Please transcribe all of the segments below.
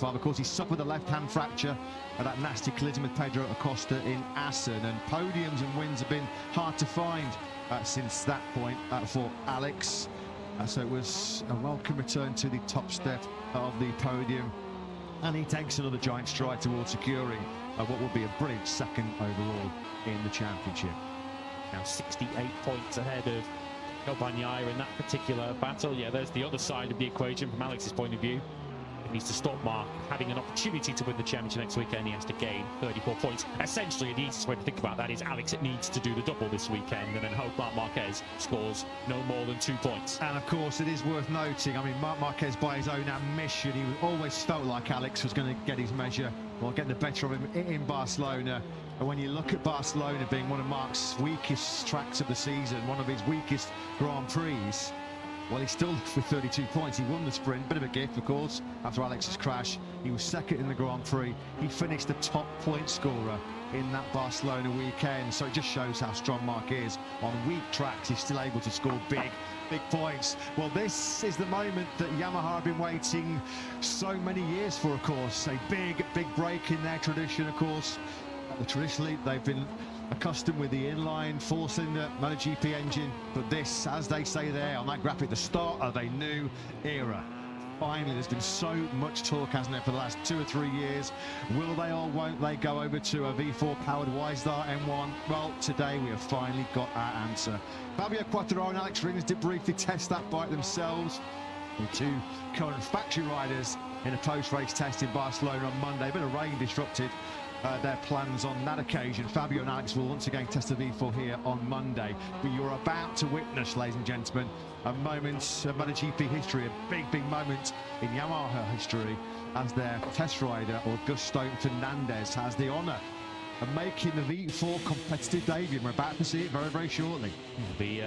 Of course, he suffered a left-hand fracture at that nasty collision with Pedro Acosta in Assen, and podiums and wins have been hard to find since that point for Alex. So it was a welcome return to the top step of the podium, and he takes another giant stride towards securing what will be a brilliant second overall in the championship. Now 68 points ahead of Bagnaia in that particular battle. Yeah, there's the other side of the equation from Alex's point of view. He needs to stop Mark having an opportunity to win the championship next weekend. He has to gain 34 points. Essentially, the easiest way to think about that is Alex needs to do the double this weekend and then hope Marc Marquez scores no more than 2 points. And of course, it is worth noting, I mean, Marc Marquez, by his own admission, he always felt like Alex was going to get his measure or get the better of him in Barcelona. And when you look at Barcelona being one of Marc's weakest tracks of the season, one of his weakest Grand Prix, well, he's still with 32 points. He won the sprint, bit of a gift, of course, after Alex's crash. He was second in the Grand Prix. He finished the top point scorer in that Barcelona weekend. So it just shows how strong Marc is. On weak tracks, he's still able to score big points. Well, this is the moment that Yamaha have been waiting so many years for, of course. A big break in their tradition, of course. Traditionally, they've been accustomed with the inline four-cylinder MotoGP engine, but this, as they say there on that graphic, the start of a new era. Finally, there's been so much talk, hasn't there, for the last 2 or 3 years. Will they or won't they go over to a V4 powered Wisdar M1? Well, today we have finally got our answer. Fabio Quartararo and Alex Rins did briefly test that bike themselves. The two current factory riders in a post-race test in Barcelona on Monday. A bit of rain disrupted their plans on that occasion. Fabio and Alex will once again test the V4 here on Monday. But you're about to witness, ladies and gentlemen, a moment of MotoGP history, a big moment in Yamaha history, as their test rider, Augusto Fernandez, has the honour of making the V4 competitive debut. We're about to see it very shortly. It'll be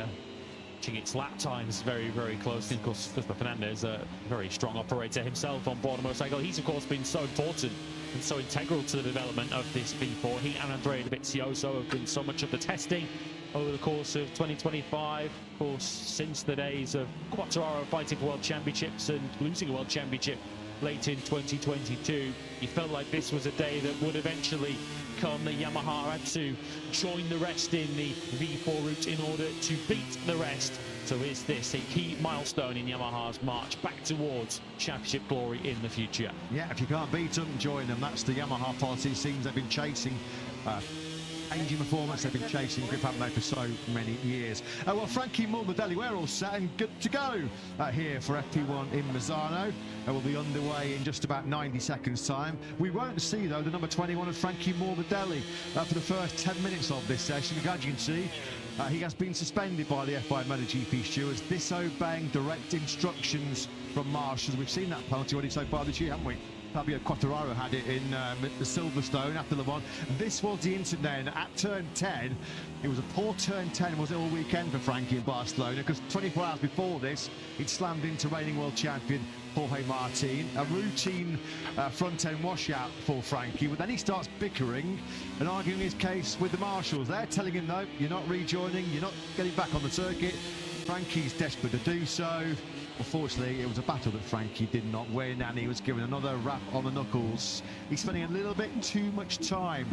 watching its lap times very closely. Of course, Fernandez, a very strong operator himself on board a motorcycle. He's, of course, been so important and so integral to the development of this V4. He and Andrea Dovizioso have done so much of the testing over the course of 2025. Of course, since the days of Quartararo fighting for world championships and losing a world championship late in 2022, he felt like this was a day that would eventually come. The Yamaha had to join the rest in the V4 route in order to beat the rest. So is this a key milestone in Yamaha's march back towards championship glory in the future? Yeah, if you can't beat them, join them. That's the Yamaha policy. It seems they've been chasing engine performance. They've been chasing grip, haven't they, for so many years. Well, Frankie Morbidelli, we're all set and good to go here for FP1 in Misano. We'll be underway in just about 90 seconds time. We won't see, though, the number 21 of Frankie Morbidelli for the first 10 minutes of this session. As you can see, he has been suspended by the FI MotoGP stewards, disobeying direct instructions from marshals. We've seen that penalty already so far this year, haven't we? Fabio Quartararo had it in the Silverstone after Le Mans. This was the incident then at turn 10. It was a poor turn 10, was it, all weekend for Frankie in Barcelona, because 24 hours before this, he'd slammed into reigning world champion Jorge Martin. A routine front-end washout for Frankie, but then he starts bickering and arguing his case with the marshals. They're telling him, no, you're not rejoining, you're not getting back on the circuit. Frankie's desperate to do so. Unfortunately, it was a battle that Frankie did not win, and he was given another rap on the knuckles. He's spending a little bit too much time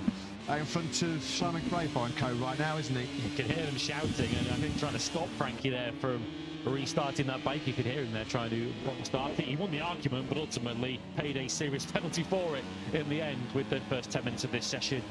in front of Simon Crayford and co right now, isn't he? You can hear them shouting, and I think trying to stop Frankie there from restarting that bike. You could hear him there trying to start. I think he won the argument, but ultimately paid a serious penalty for it in the end, with the first 10 minutes of this session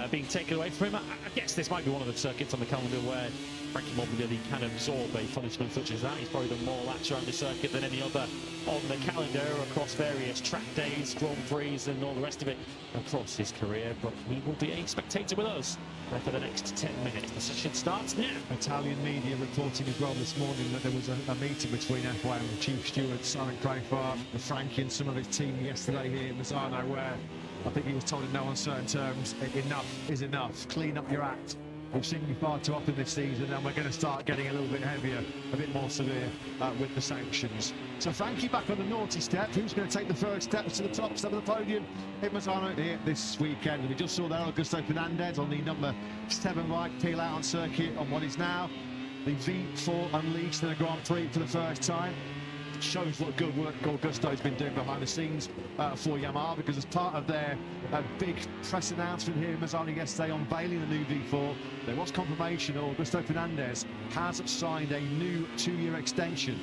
being taken away from him. I guess this might be one of the circuits on the calendar where Frankie Morbidelli can absorb a punishment such as that. He's probably done more laps around the circuit than any other on the calendar across various track days, Grand Prix and all the rest of it across his career. But he will be a spectator with us for the next 10 minutes. The session starts now. Italian media reporting as well this morning that there was a meeting between FIA and the chief steward Simon Crayford and Frankie and some of his team yesterday here in Misano, where I think he was told in no uncertain terms, enough is enough, clean up your act. We've seen you far too often this season, and we're going to start getting a little bit heavier, a bit more severe with the sanctions. So Frankie back on the naughty step. Who's going to take the first steps to the top step of the podium in Misano here this weekend? We just saw there Augusto Fernandez on the number 7 bike peel out on circuit on what is now the V4 Unleashed in a Grand Prix for the first time. shows what good work Augusto's been doing behind the scenes for Yamaha, because as part of their big press announcement here in Misano yesterday unveiling the new V4, there was confirmation that Augusto Fernandez has signed a new 2-year extension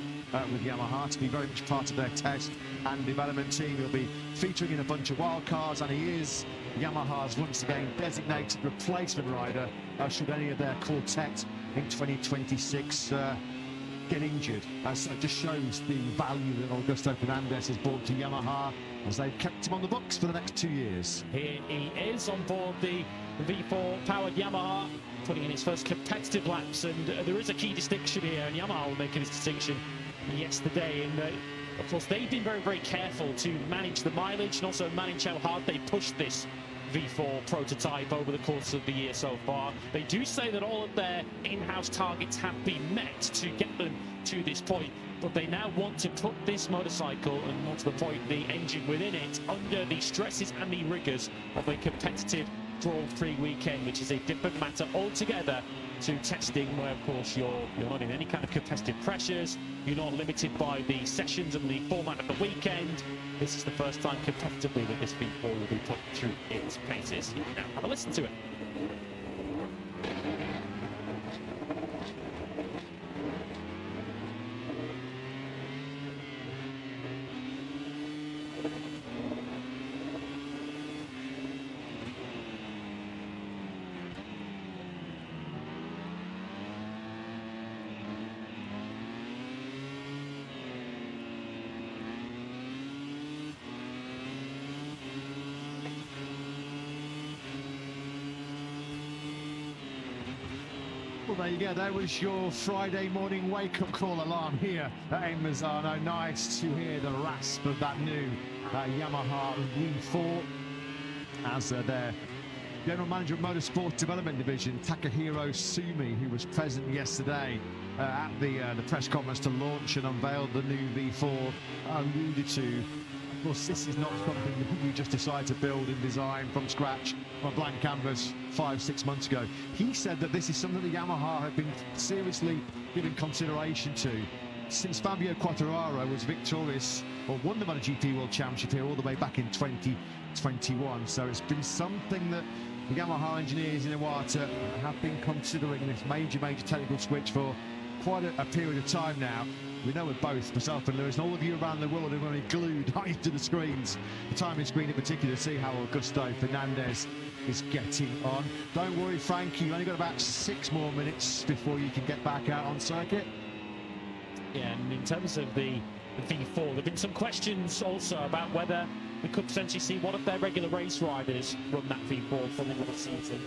with Yamaha to be very much part of their test and development team. He'll be featuring in a bunch of wildcards, and he is Yamaha's once again designated replacement rider should any of their quartet in 2026 get injured. So it just shows the value that Augusto Fernandez has brought to Yamaha as they've kept him on the books for the next 2 years. Here he is on board the V4 powered Yamaha, putting in his first competitive laps, and there is a key distinction here, and Yamaha will make this distinction yesterday. And of course, they've been very, very careful to manage the mileage and also manage how hard they pushed this V4 prototype over the course of the year so far. They do say that all of their in-house targets have been met to get them to this point, but they now want to put this motorcycle, and more to the point, the engine within it, under the stresses and the rigors of a competitive Grand-Prix weekend, which is a different matter altogether to testing, where of course you're not in any kind of competitive pressures, you're not limited by the sessions and the format of the weekend. This is the first time competitively that this V4 will be put through its paces. Now have a listen to it. Well, there you go. That was your Friday morning wake-up call alarm here at Misano. Nice to hear the rasp of that new Yamaha V4 as their General Manager of Motorsports Development Division, Takahiro Sumi, who was present yesterday at the press conference to launch and unveil the new V4, alluded to. Of course, this is not something that you just decide to build and design from scratch on a blank canvas 5-6 months ago. He said that this is something that Yamaha have been seriously giving consideration to since Fabio Quartararo was victorious, or won the MotoGP World Championship here all the way back in 2021. So it's been something that the Yamaha engineers in Iwata have been considering, this major technical switch for quite a period of time now. We know with both myself and Lewis and all of you around the world are going to be glued to the screens, the timing screen in particular, to see how Augusto Fernandez is getting on. Don't worry, Frankie, you've only got about 6 more minutes before you can get back out on circuit. Yeah, and in terms of the V4, there have been some questions also about whether we could potentially see one of their regular race riders run that V4 for the whole season.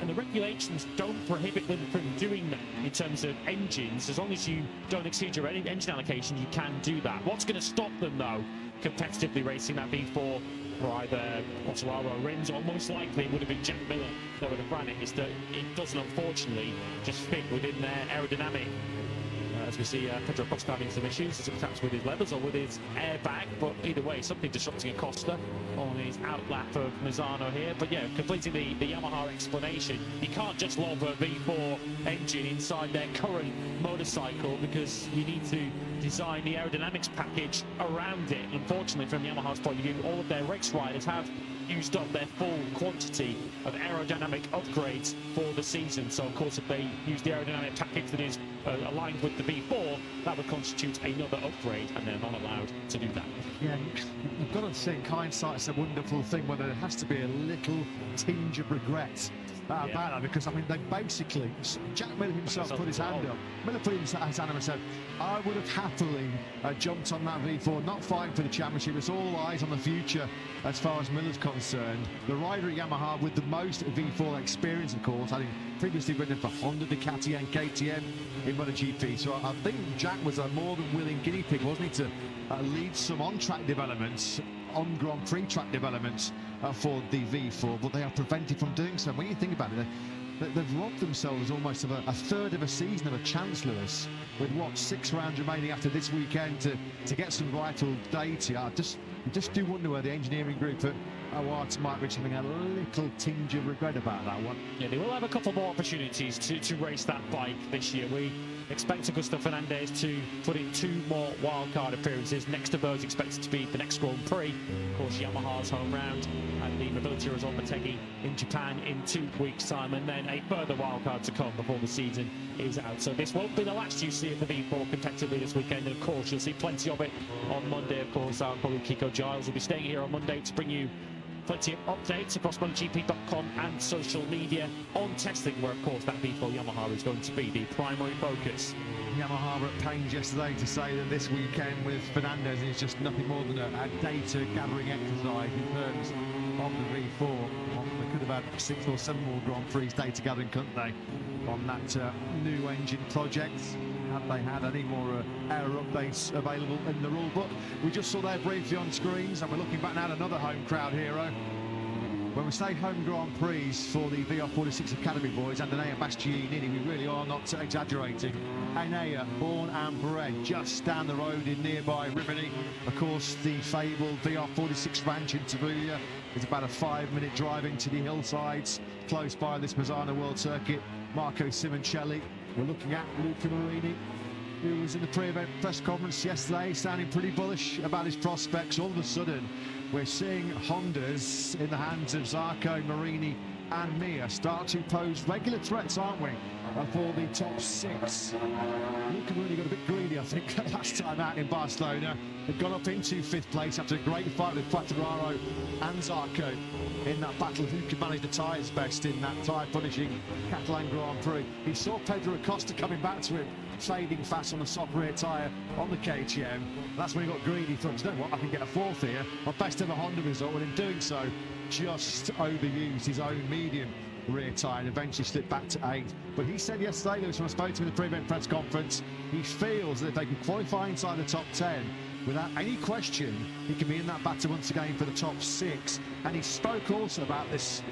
And the regulations don't prohibit them from doing that in terms of engines. As long as you don't exceed your engine allocation, you can do that. What's going to stop them, though, competitively racing that V4 for either Quartararo or Rins, or most likely it would have been Jack Miller that would have ran it, is that it doesn't unfortunately just fit within their aerodynamic. As we see Pedro Costa having some issues, perhaps with his levers or with his airbag, but either way, something disrupting Costa on his outlap of Misano here. But yeah, completing the Yamaha explanation, you can't just lob a V4 engine inside their current motorcycle, because you need to design the aerodynamics package around it. Unfortunately, from Yamaha's point of view, all of their race riders have used up their full quantity of aerodynamic upgrades for the season. So of course, if they use the aerodynamic package that is aligned with the V4, that would constitute another upgrade, and they're not allowed to do that. Yeah, you've got to think hindsight's a wonderful thing, where there has to be a little tinge of regret about that, because I mean, they basically, Jack Miller himself put his hand up. Miller put his hand up and said, I would have happily jumped on that V4, not fighting for the championship. It's all eyes on the future as far as Miller's concerned. The rider at Yamaha with the most V4 experience, of course, having previously ridden for Honda, Ducati and KTM in MotoGP. So I think Jack was a more than willing guinea pig, wasn't he, to lead some on-track developments, on Grand Prix track developments for the V4, but they are prevented from doing so. When you think about it, they've robbed themselves almost of a third of a season of a chance, Lewis, with what, 6 rounds remaining after this weekend to get some vital data. You just do wonder where the engineering group at Iwata might be having a little tinge of regret about that one. Yeah, they will have a couple more opportunities to race that bike this year. We expect Augusto Fernandez to put in 2 more wildcard appearances. Next of those expected to be the next Grand Prix, of course Yamaha's home round at the Mobility Resort Motegi in Japan in 2 weeks' time, and then a further wildcard to come before the season is out. So this won't be the last you see of the V4 competitively this weekend, and of course you'll see plenty of it on Monday. Of course our colleague Kiko Giles will be staying here on Monday to bring you plenty of updates across MotoGP.com and social media on testing, where of course that V4 Yamaha is going to be the primary focus. Yamaha were at pains yesterday to say that this weekend with Fernandez is just nothing more than a data gathering exercise in terms of the V4. They could have had 6 or 7 more Grand Prix data gathering, couldn't they, on that new engine project, had they had any more error updates available in the rule book. We just saw there briefly on screens, and we're looking back now at another home crowd hero. When we say home Grand Prix for the VR46 Academy boys and Enea Bastianini, we really are not exaggerating. Enea, born and bred just down the road in nearby Rimini. Of course, the fabled VR46 ranch in Tavuglia is about a 5-minute drive into the hillsides close by this Misano World Circuit. Marco Simoncelli, we're looking at Luca Marini, who was in the pre-event press conference yesterday sounding pretty bullish about his prospects. All of a sudden, we're seeing Hondas in the hands of Zarco, Marini and Mia start to pose regular threats, aren't we, for the top 6. Luca Marini got a bit greedy, I think, last time out in Barcelona. They've gone up into 5th place after a great fight with Quartararo and Zarco in that battle of who could manage the tyres best in that tyre-punishing Catalan Grand Prix. He saw Pedro Acosta coming back to him, fading fast on the soft rear tyre on the KTM. That's when he got greedy. He thought, you know what, I can get a 4th here. My best ever Honda result, and in doing so, just overused his own medium rear tyre and eventually slipped back to 8th. But he said yesterday, Lewis, when I spoke to him in the pre-event press conference, he feels that if they can qualify inside the top 10, without any question, he can be in that battle once again for the top 6. And he spoke also about this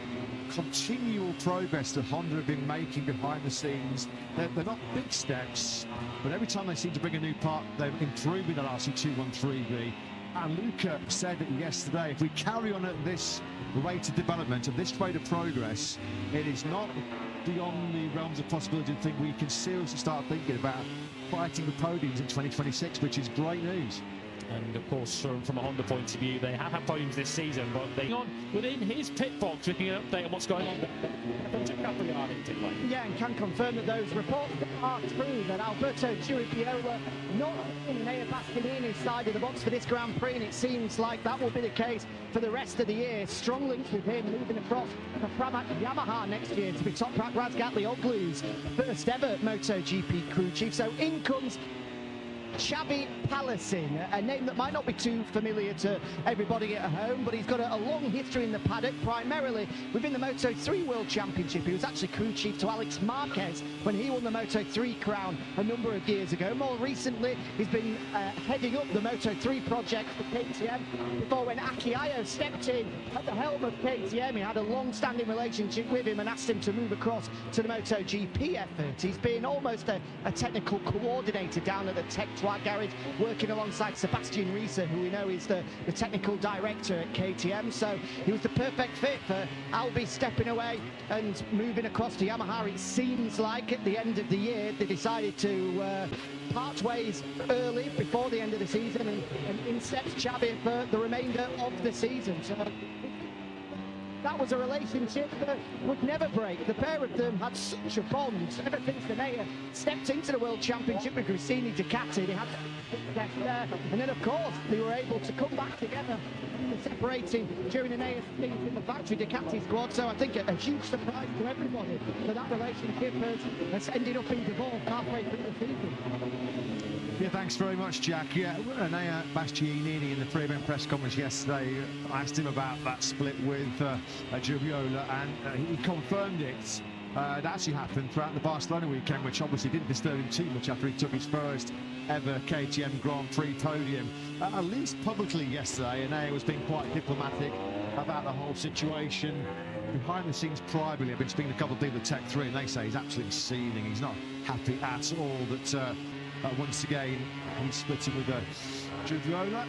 continual progress that Honda have been making behind the scenes. They're not big steps, but every time they seem to bring a new part, they're improving the RC213V. And Luca said that yesterday, if we carry on at this rate of development, at this rate of progress, it is not beyond the realms of possibility to think we can seriously start thinking about fighting the podiums in 2026, which is great news. And of course, from a Honda point of view, they have had podiums this season, but they on within his pit box, we can update on what's going on. Yeah, and can confirm that those reports are true, that Alberto Giuliano not in Enea Bastianini's side of the box for this Grand Prix, and it seems like that will be the case for the rest of the year. Strong links with him moving across the Pramac Yamaha next year to be Toprak Razgatlioglu's first ever MotoGP crew chief. So in comes Xavi Palacin, a name that might not be too familiar to everybody at home, but he's got a long history in the paddock, primarily within the Moto3 World Championship. He was actually crew chief to Alex Marquez when he won the Moto3 crown a number of years ago. More recently, he's been heading up the Moto3 project for KTM before, when Aki Ayo stepped in at the helm of KTM, he had a long-standing relationship with him and asked him to move across to the MotoGP effort. He's been almost a technical coordinator down at the Tech Garage, working alongside Sebastian Risa, who we know is the technical director at KTM. So he was the perfect fit for Albi stepping away and moving across to Yamaha. It seems like at the end of the year they decided to part ways early before the end of the season, and in steps Xavi for the remainder of the season. So that was a relationship that would never break. The pair of them had such a bond ever since Enea stepped into the World Championship with Gresini Ducati. They had that there, and then of course they were able to come back together, separating during Enea's stint in the factory Ducati squad. So I think a huge surprise to everybody that that relationship has ended up in divorce halfway through the season. Yeah, thanks very much, Jack. Yeah, Enea Bastianini in the pre-event press conference yesterday, I asked him about that split with Giuliola, and he confirmed it. It actually happened throughout the Barcelona weekend, which obviously didn't disturb him too much after he took his first ever KTM Grand Prix podium. At least publicly yesterday, Enea was being quite diplomatic about the whole situation. Behind the scenes privately, I've been speaking to a couple of people at Tech 3, and they say he's absolutely seething. He's not happy at all that once again he's splitting with Giuliola.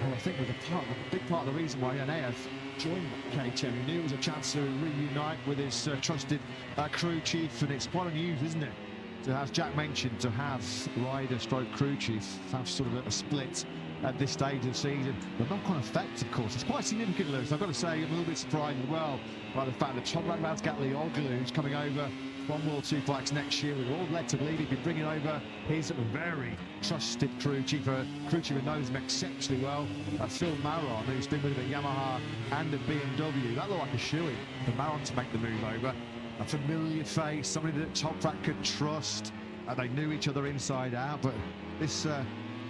And I think was a big part of the reason why Enea joined KTM. He knew it was a chance to reunite with his trusted crew chief, and it's quite unusual, isn't it, as Jack mentioned, to have rider stroke crew chief have sort of a split at this stage of the season. The knock-on effect, of course, is quite significant, Lewis. I've got to say, I'm a little bit surprised as well by the fact that Toprak Razgatli who's coming over from World Superbikes next year, with all led to believe he'd be bringing over his very trusted crew chief, a crew chief who knows him exceptionally well, Phil Maron, who's been with him at Yamaha and at BMW. That looked like a shoe-in for Maron to make the move over. A familiar face, somebody that Toprak could trust. They knew each other inside out, but this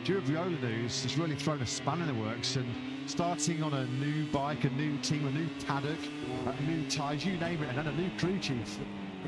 Viola news has really thrown a span in the works, and starting on a new bike, a new team, a new paddock, new tyres, you name it, and then a new crew chief.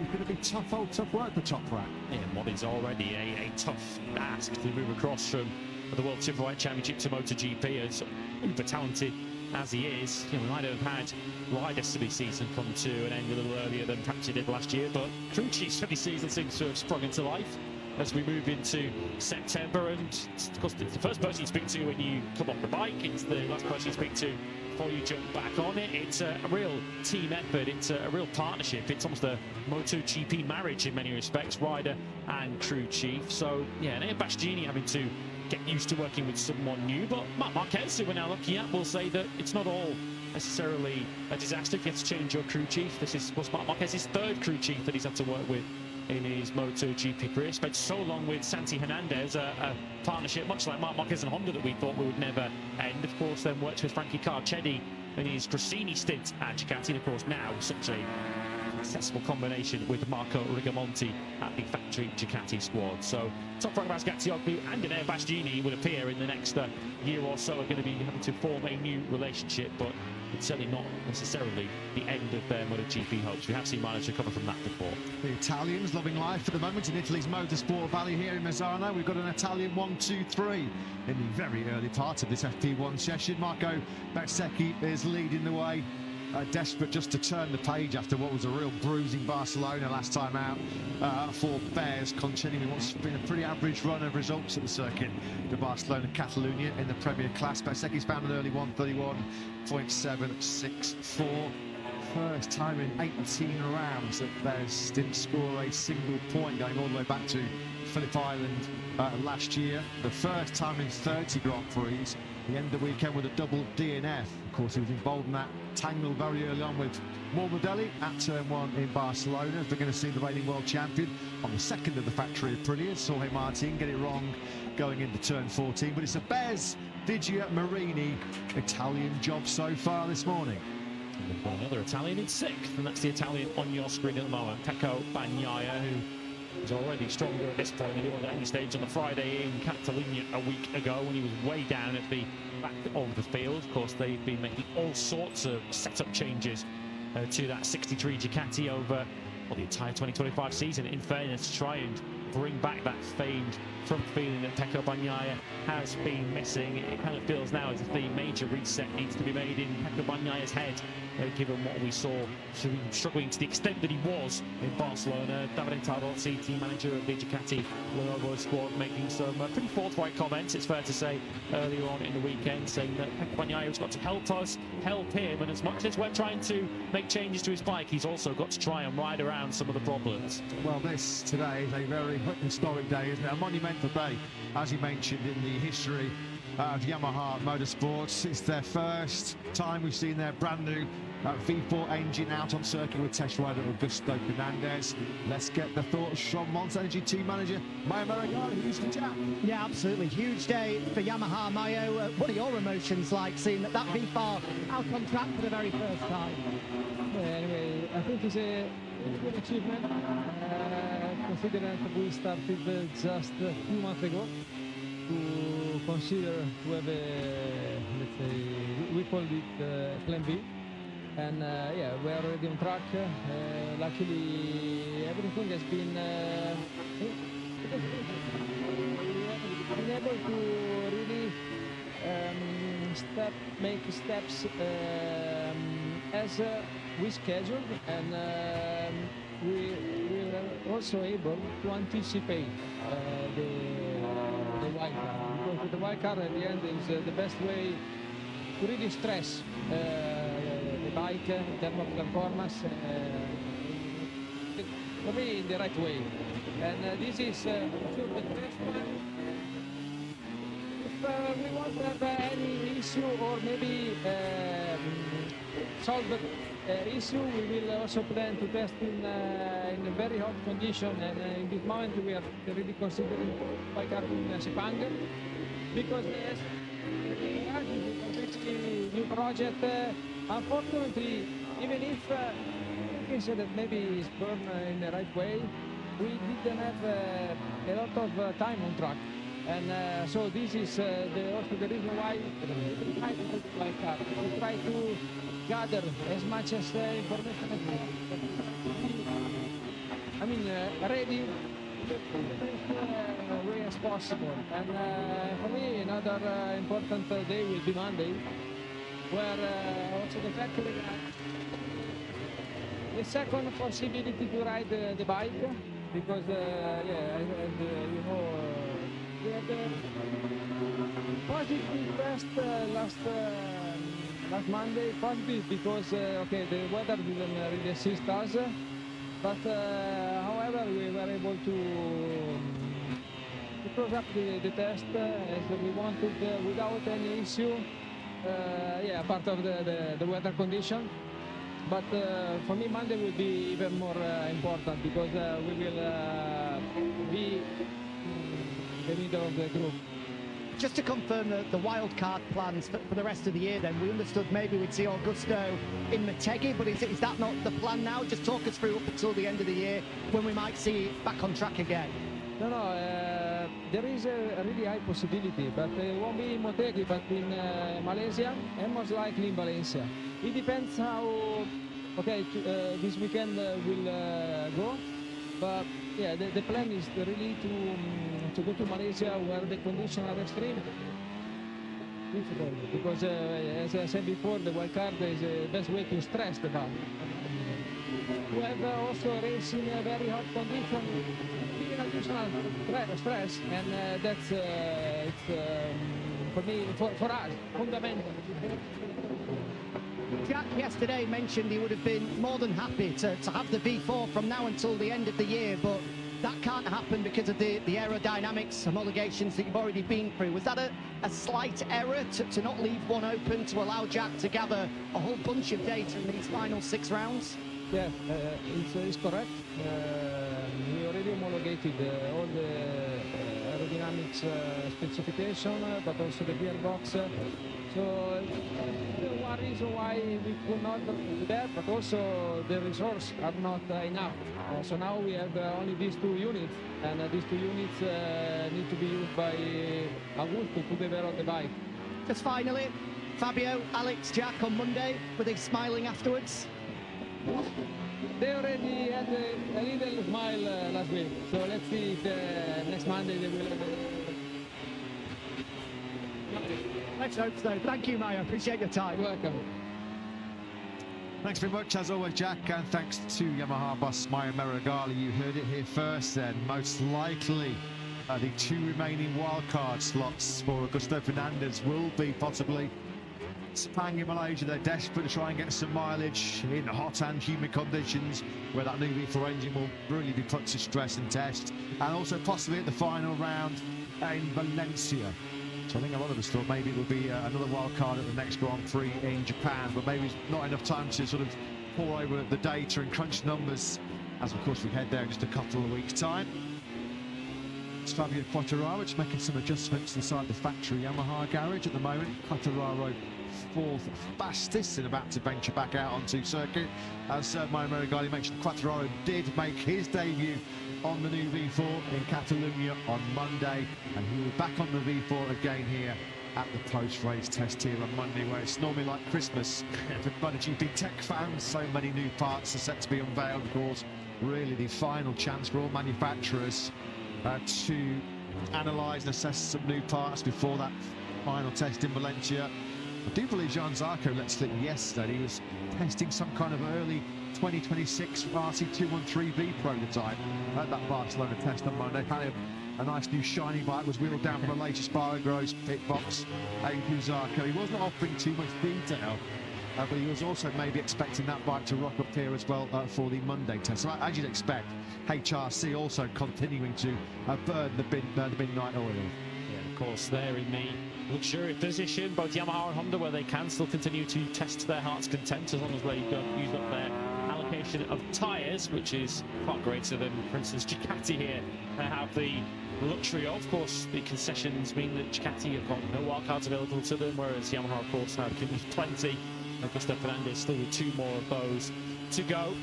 It's going to be tough work for Toprak. Yeah, what is already a tough ask to move across from the World Superbike Championship to MotoGP, as uber talented as he is. You know, we might have had riders for this season come to an end a little earlier than perhaps he did last year, but crew chiefs for this season seems to have sprung into life as we move into September. And of course, it's the first person you speak to when you come off the bike, it's the last person you speak to before you jump back on it. It's a real team effort, it's a real partnership, it's almost a MotoGP marriage in many respects, rider and crew chief. So yeah, and Bastianini having to get used to working with someone new, but Marc Marquez, who we're now looking at, will say that it's not all necessarily a disaster if you have to change your crew chief. This is, of course, Marc Marquez's third crew chief that he's had to work with in his MotoGP career. Spent so long with Santi Hernandez, a partnership much like Marc Marquez and Honda that we thought we would never end. Of course, then worked with Frankie Carcetti in his Gresini stint at Ducati, and of course now such a successful combination with Marco Rigamonti at the factory Ducati squad. So Toprak Razgatli and Enea Bastianini would appear in the next year or so are going to be having to form a new relationship, but it's certainly not necessarily the end of their MotoGP hopes. We have seen Marino recover from that before. The Italians loving life at the moment in Italy's Motorsport Valley here in Misano. We've got an Italian 1-2-3 in the very early part of this FP1 session. Marco Bezzecchi is leading the way. Desperate just to turn the page after what was a real bruising Barcelona last time out for Bears, continuing what's been a pretty average run of results at the circuit. The Barcelona Catalunya in the Premier Class. Bezzecchi's found an early 1:31.764. First time in 18 rounds that Bears didn't score a single point, going all the way back to Phillip Island last year. The first time in 30 Grand Prix. He ended the weekend with a double DNF. Of course, he was involved in that tangle very early on with Morbidelli at turn 1 in Barcelona. We're going to see the reigning world champion on the second of the factory of Aprilia, Jorge Martin, get it wrong going into turn 14. But it's a Bez Digia Marini Italian job so far this morning. And we've got another Italian in 6th, and that's the Italian on your screen at the moment, Pecco Bagnaia, who is already stronger at this point than he was at any stage on the Friday in Catalunya a week ago when he was way down at the back of the field. Of course, they've been making all sorts of setup changes to that 63 Ducati over the entire 2025 season, in fairness, to try and bring back that famed front feeling that Pecco Bagnaia has been missing. It kind of feels now as if the major reset needs to be made in Pecco Bagnaia's head, given what we saw struggling to the extent that he was in Barcelona. Davide Tarozzi, team manager of the Ducati Lenovo squad, making some pretty forthright comments, it's fair to say, earlier on in the weekend, saying that Pecco Bagnaia has got to help us, help him, and as much as we're trying to make changes to his bike, he's also got to try and ride around some of the problems. Well, this today is a very historic day, isn't it? A monumental day, as you mentioned, in the history of Yamaha Motorsports. It's their first time we've seen their brand new V4 engine out on circuit with test rider Augusto Fernandez. Let's get the thoughts from Monster Energy team manager Mayo Maragall. Houston Jack. Yeah, absolutely. Huge day for Yamaha. Mayo, what are your emotions like seeing that V4 out on track for the very first time? Anyway, I think it's a good achievement, considering that we started just a few months ago to consider to have a, let's say, we call it plan B. And yeah, we are already on track. Luckily, everything has been able to really make steps as we scheduled, and we were also able to anticipate the wild card, because with the wild card at the end is the best way to really stress the bike in terms of performance, for me, in the right way. and this is sure the first one. If we won't have any issue or maybe solve the issue, we will also plan to test in a very hot condition, and in this moment we are really considering wildcard in Sepang, because yes, is a completely new project. Unfortunately, even if we can say that maybe it's burned in the right way, we didn't have a lot of time on track. And so this is also the reason why we try to do wildcard. We try to gather as much as information as possible. I mean, ready the best way as possible. And for me, another important day will be Monday, where also the fact that the second possibility to ride the bike, because yeah, and, you know, we had a positive test last Monday. Positive because okay, the weather didn't really assist us, but however we were able to close up the test as we wanted without any issue. Yeah, part of the weather condition. But for me, Monday will be even more important, because we will be the leader of the group. Just to confirm the wildcard plans for the rest of the year, then we understood maybe we'd see Augusto in Motegi, but is that not the plan now? Just talk us through up until the end of the year when we might see it back on track again. No, there is a really high possibility, but it won't be in Motegi, but in Malaysia, and most likely in Valencia. It depends how, okay, this weekend will go, but yeah, the plan is really to go to Malaysia, where the conditions are extreme. Difficult, because as I said before, the wildcard is the best way to stress the bike. We have also race in a very hot condition, additional stress, and that's for me, for us, fundamental. Jack yesterday mentioned he would have been more than happy to have the V4 from now until the end of the year, but that can't happen because of the aerodynamics homologations that you've already been through. Was that a slight error to not leave one open to allow Jack to gather a whole bunch of data in these final 6 rounds? Yeah, it's correct. We already homologated all the aerodynamics specification, but also the gearbox. So one reason why we could not do that, but also the resources are not enough. So now we have only these 2 units, and these 2 units need to be used by Augusto to develop the bike. Just finally, Fabio, Alex, Jack on Monday, were they smiling afterwards? They already had a little smile last week, so let's see if next Monday they will. Let's hope so. Thank you, Maya. Appreciate your time. You're welcome. Thanks very much, as always, Jack, and thanks to Yamaha boss Maya Meregali. You heard it here first then. Most likely, the 2 remaining wildcard slots for Augusto Fernandez will be possibly Sepang in Malaysia. They're desperate to try and get some mileage in hot and humid conditions, where that new V4 engine will really be put to stress and test, and also possibly at the final round in Valencia. So I think a lot of us thought maybe it would be another wild card at the next Grand Prix in Japan, but maybe not enough time to sort of pour over the data and crunch numbers, as of course we head there in just a couple of weeks' time. It's Fabio Quartararo just making some adjustments inside the factory Yamaha garage at the moment. Quartararo 4th fastest and about to venture back out onto circuit. As Maya Meregali mentioned, Quartararo did make his debut on the new V4 in Catalonia on Monday, and he will be back on the V4 again here at the post-race test here on Monday, where it's normally like Christmas for MotoGP tech fans. So many new parts are set to be unveiled. Of course, really the final chance for all manufacturers to analyse and assess some new parts before that final test in Valencia. I do believe Jean Zarco let slip yesterday. He was testing some kind of early 2026 RC213V prototype at that Barcelona test on Monday. Apparently a nice new shiny bike was wheeled down from the latest Spargo pit box. Zarco, he wasn't offering too much detail but he was also maybe expecting that bike to rock up here as well for the Monday test. So as you'd expect, HRC also continuing to burn the midnight oil. Yeah, of course, they're in the luxurious position, both Yamaha and Honda, where they can still continue to test their heart's content as long as they don't use up their allocation of tyres, which is far greater than, for instance, Ducati here have the luxury of. Of course, the concessions mean that Ducati have got no wildcards available to them, whereas Yamaha, of course, have plenty. Augusto Fernandez still with 2 more of those to go.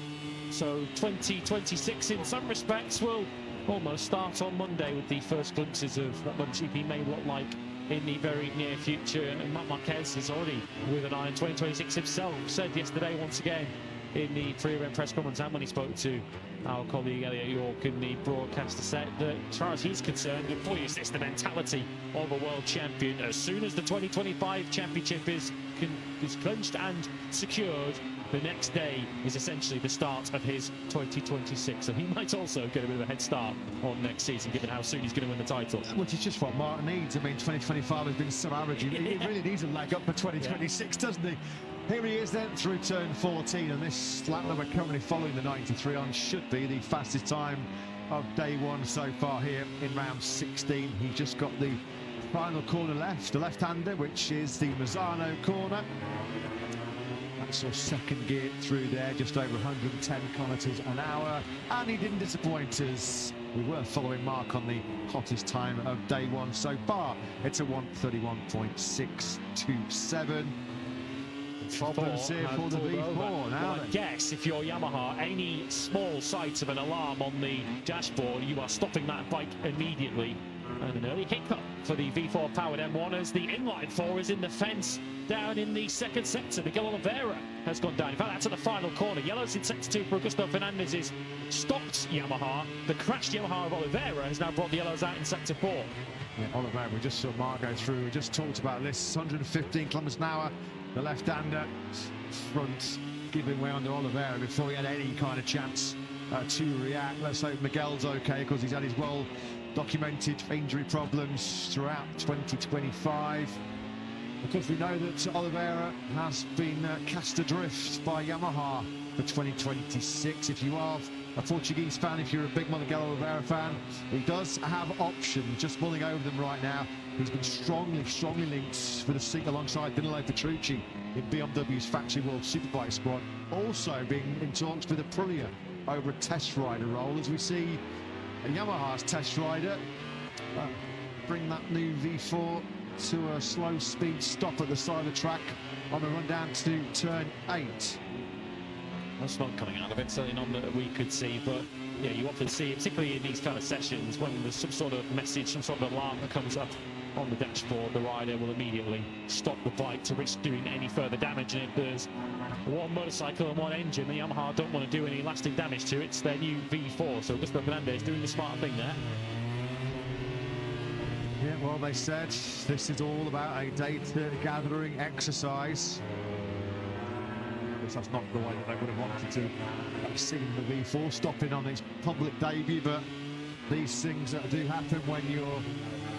So 2026 in some respects will almost start on Monday with the first glimpses of what MotoGP may look like in the very near future. And Marc Marquez is already with an eye on 2026 himself. Said yesterday once again in the pre-event press conference and when he spoke to our colleague Elliot York in the broadcaster set, that as far as he's concerned, boy, is this the mentality of a world champion. As soon as the 2025 championship is clinched and secured, the next day is essentially the start of his 2026. So he might also get a bit of a head start on next season, given how soon he's going to win the title. Which is just what Mark needs. I mean, 2025 has been so average. He really needs a leg up for 2026, doesn't he? Here he is then through turn 14, and this lap that we're currently following the 93 on should be the fastest time of day one so far here in round 16. He's just got the final corner left, the left-hander, which is the Misano corner. That's your second gear through there, just over 110 kilometres an hour, and he didn't disappoint us. We were following Mark on the hottest time of day one so far. It's a 1:31.627. Problems here for the V4 now. Well, I guess if you're Yamaha, any small sight of an alarm on the dashboard, you are stopping that bike immediately. And an early hiccup for the V4 powered M1 as the inline 4 is in the fence down in the second sector. Miguel Oliveira has gone down. In fact, that's at the final corner. Yellows in sector 2 for Augusto Fernandez is stopped Yamaha. The crashed Yamaha of Oliveira has now brought the yellows out in sector 4. Yeah, Oliveira, we just saw Mark go through. We just talked about this, 115 kilometres an hour. The left-hander front giving way under Oliveira before he had any kind of chance to react. Let's hope Miguel's okay, because he's had his well-documented injury problems throughout 2025. Because we know that Oliveira has been cast adrift by Yamaha for 2026. If you are a Portuguese fan, if you're a big Miguel Oliveira fan, he does have options. Just mulling over them right now. He's been strongly linked for the seat alongside Danilo Petrucci in BMW's Factory World Superbike squad. Also being in talks with Aprilia over a test rider role, as we see Yamaha's test rider bring that new V4 to a slow speed stop at the side of the track on the run down to turn 8. That's not coming out of it, certainly none that we could see, but yeah, you often see, particularly in these kind of sessions, when there's some sort of message, some sort of alarm that comes up on the dashboard, the rider will immediately stop the bike to risk doing any further damage. And if there's one motorcycle and one engine the Yamaha don't want to do any lasting damage to, it's their new V4. So Augusto Fernandez doing the smart thing there. Yeah, well, they said this is all about a data gathering exercise. That's not the way that they would have wanted to have seen the V4 stopping on its public debut, but these things that do happen when you're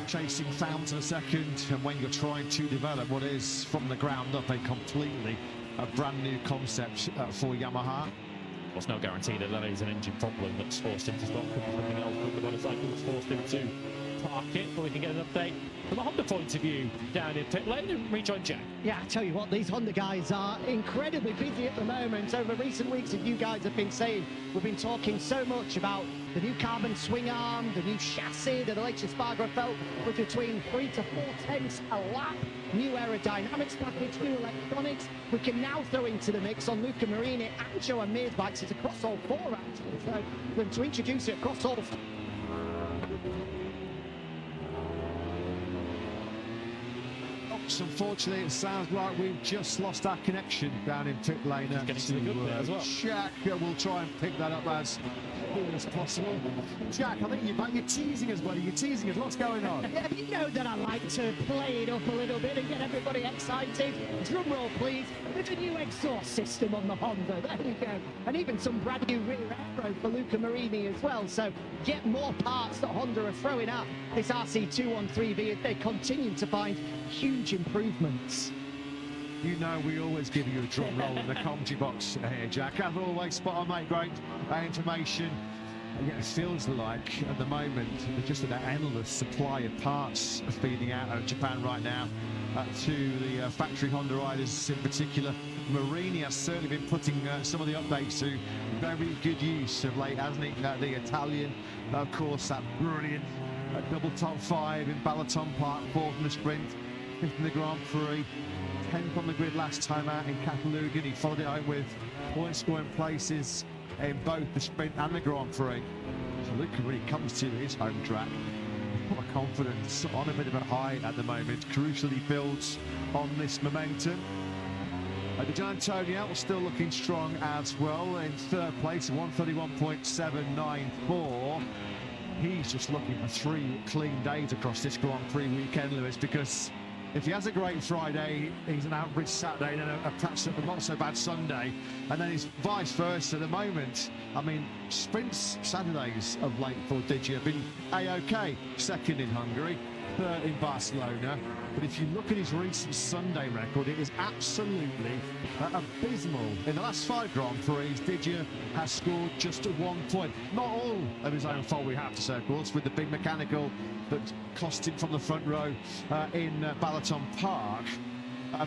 chasing fans in a second and when you're trying to develop what is from the ground up a completely brand new concept for Yamaha. There's no guarantee that that is an engine problem that's forced him to stop. Something else with the motorcycle that's forced him to park it. But we can get an update from a Honda point of view down in pit lane and rejoin Jack. Yeah, I tell you what, these Honda guys are incredibly busy at the moment. Over recent weeks, as you guys have been saying, we've been talking so much about the new carbon swing arm, the new chassis, the latest Spargo felt with between 3 to 4 tenths a lap, new aerodynamics package, new electronics. We can now throw into the mix on Luca Marini and Joan Mir's bikes. It's across all 4 actually, so we're going to introduce it across all 4. Unfortunately, it sounds like we've just lost our connection down in pit lane. Getting to the good bit as well. Jack will try and pick that up as soon as possible. Jack, I think you're teasing us, buddy. You're teasing us. What's going on? Yeah, you know that I like to play it up a little bit and get everybody excited. Drum roll, please. There's a new exhaust system on the Honda. There you go. And even some brand new rear aero for Luca Marini as well. So get more parts that Honda are throwing at this RC213V as they continue to find huge improvements. You know we always give you a drum roll in the commentary box here, Jack. As always, spot on, mate. Great information. And yet it feels like at the moment there's just an endless supply of parts feeding out of Japan right now to the factory Honda riders in particular. Marini has certainly been putting some of the updates to very good use of late, hasn't he? The Italian, of course, that brilliant double top 5 in Balaton Park, 4th in the sprint, 5th in the Grand Prix, 10th on the grid last time out in Catalonia. He followed it home with point scoring places in both the sprint and the Grand Prix. So look when he comes to his home track, what a confidence, on a bit of a high at the moment, crucially builds on this momentum. Di Giannantonio still looking strong as well in 3rd place, 131.794. He's just looking for 3 clean days across this Grand Prix weekend, Lewis, because if he has a great Friday, he's an average Saturday, and then perhaps a not so bad Sunday, and then it's vice versa at the moment. I mean, sprints Saturdays of late for Digi have been A-OK. 2nd in Hungary, 3rd in Barcelona. But if you look at his recent Sunday record, it is absolutely abysmal. In the last 5 Grand Prix, Didier has scored just 1 point. Not all of his own fault, we have to say, of course, with the big mechanical that cost him from the front row in Balaton Park.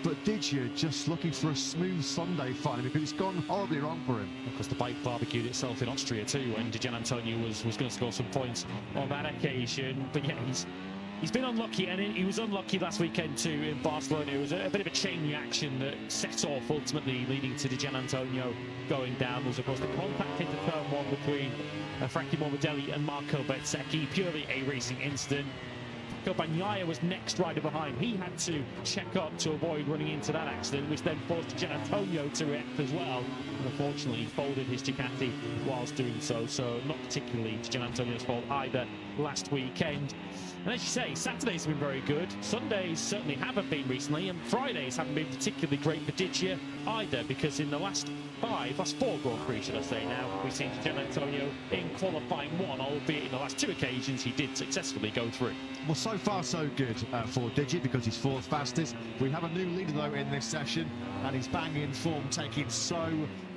But Didier just looking for a smooth Sunday finally, because it's gone horribly wrong for him. Of course, the bike barbecued itself in Austria too, and Di Giannantonio was going to score some points on that occasion. But yeah, he's been unlucky, and he was unlucky last weekend too in Barcelona. It was a bit of a chain reaction that set off, ultimately leading to Di Giannantonio going down. Was of course the contact into turn 1 between Frankie Morbidelli and Marco Bezzecchi, purely a racing incident. Bagnaia was next rider behind. He had to check up to avoid running into that accident, which then forced Di Giannantonio to react as well. And unfortunately, he folded his Ducati whilst doing so. So not particularly Di Giannantonio's fault either last weekend. And as you say, Saturdays have been very good. Sundays certainly haven't been recently, and Fridays haven't been particularly great for Didier either, because in the last 4 Grand Prix, should I say now, we've seen Di Giannantonio in qualifying 1, albeit in the last 2 occasions he did successfully go through. Well, so far so good for Didier, because he's 4th fastest. We have a new leader though in this session, and he's banging form, taking so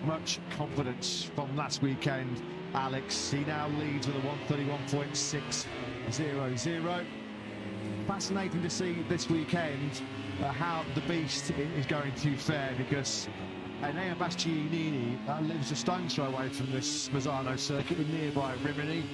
much confidence from last weekend. Alex, he now leads with a 131.600. Fascinating to see this weekend how the beast is going to fare, because Enea Bastianini lives a stone's throw away from this Misano circuit in nearby Rimini.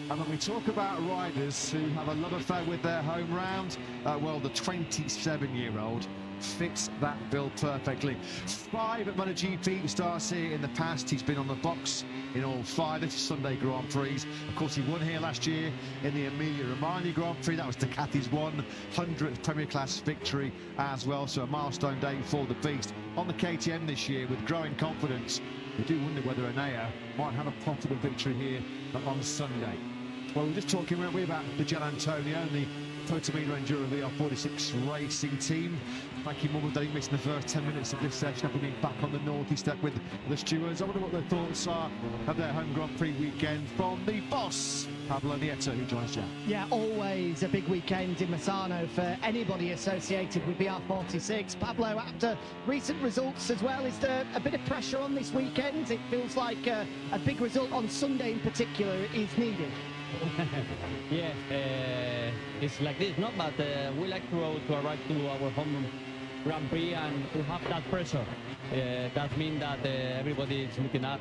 And when we talk about riders who have a love affair with their home round, well, the 27-year-old fits that bill perfectly. 5 at MotoGP starts here in the past. He's been on the box in all 5 of Sunday Grand Prix. Of course, he won here last year in the Emilia-Romagna Grand Prix. That was Ducati's 100th Premier Class victory as well. So a milestone day for the beast on the KTM this year with growing confidence. We do wonder whether Enea might have a possible victory here on Sunday. Well, we're just talking about Di Giannantonio and the Totomino Enduro VR46 racing team. Frankie Morbidelli missing the first 10 minutes of this session after being back on the north. He stuck with the stewards. I wonder what their thoughts are of their home Grand Prix weekend from the boss, Pablo Nieto, who joins Jack. Yeah, always a big weekend in Misano for anybody associated with VR46. Pablo, after recent results as well, is there a bit of pressure on this weekend? It feels like a big result on Sunday in particular is needed. Yeah, it's like this, no? But we like to arrive to our home Grand Prix and to have that pressure. That means that everybody is looking at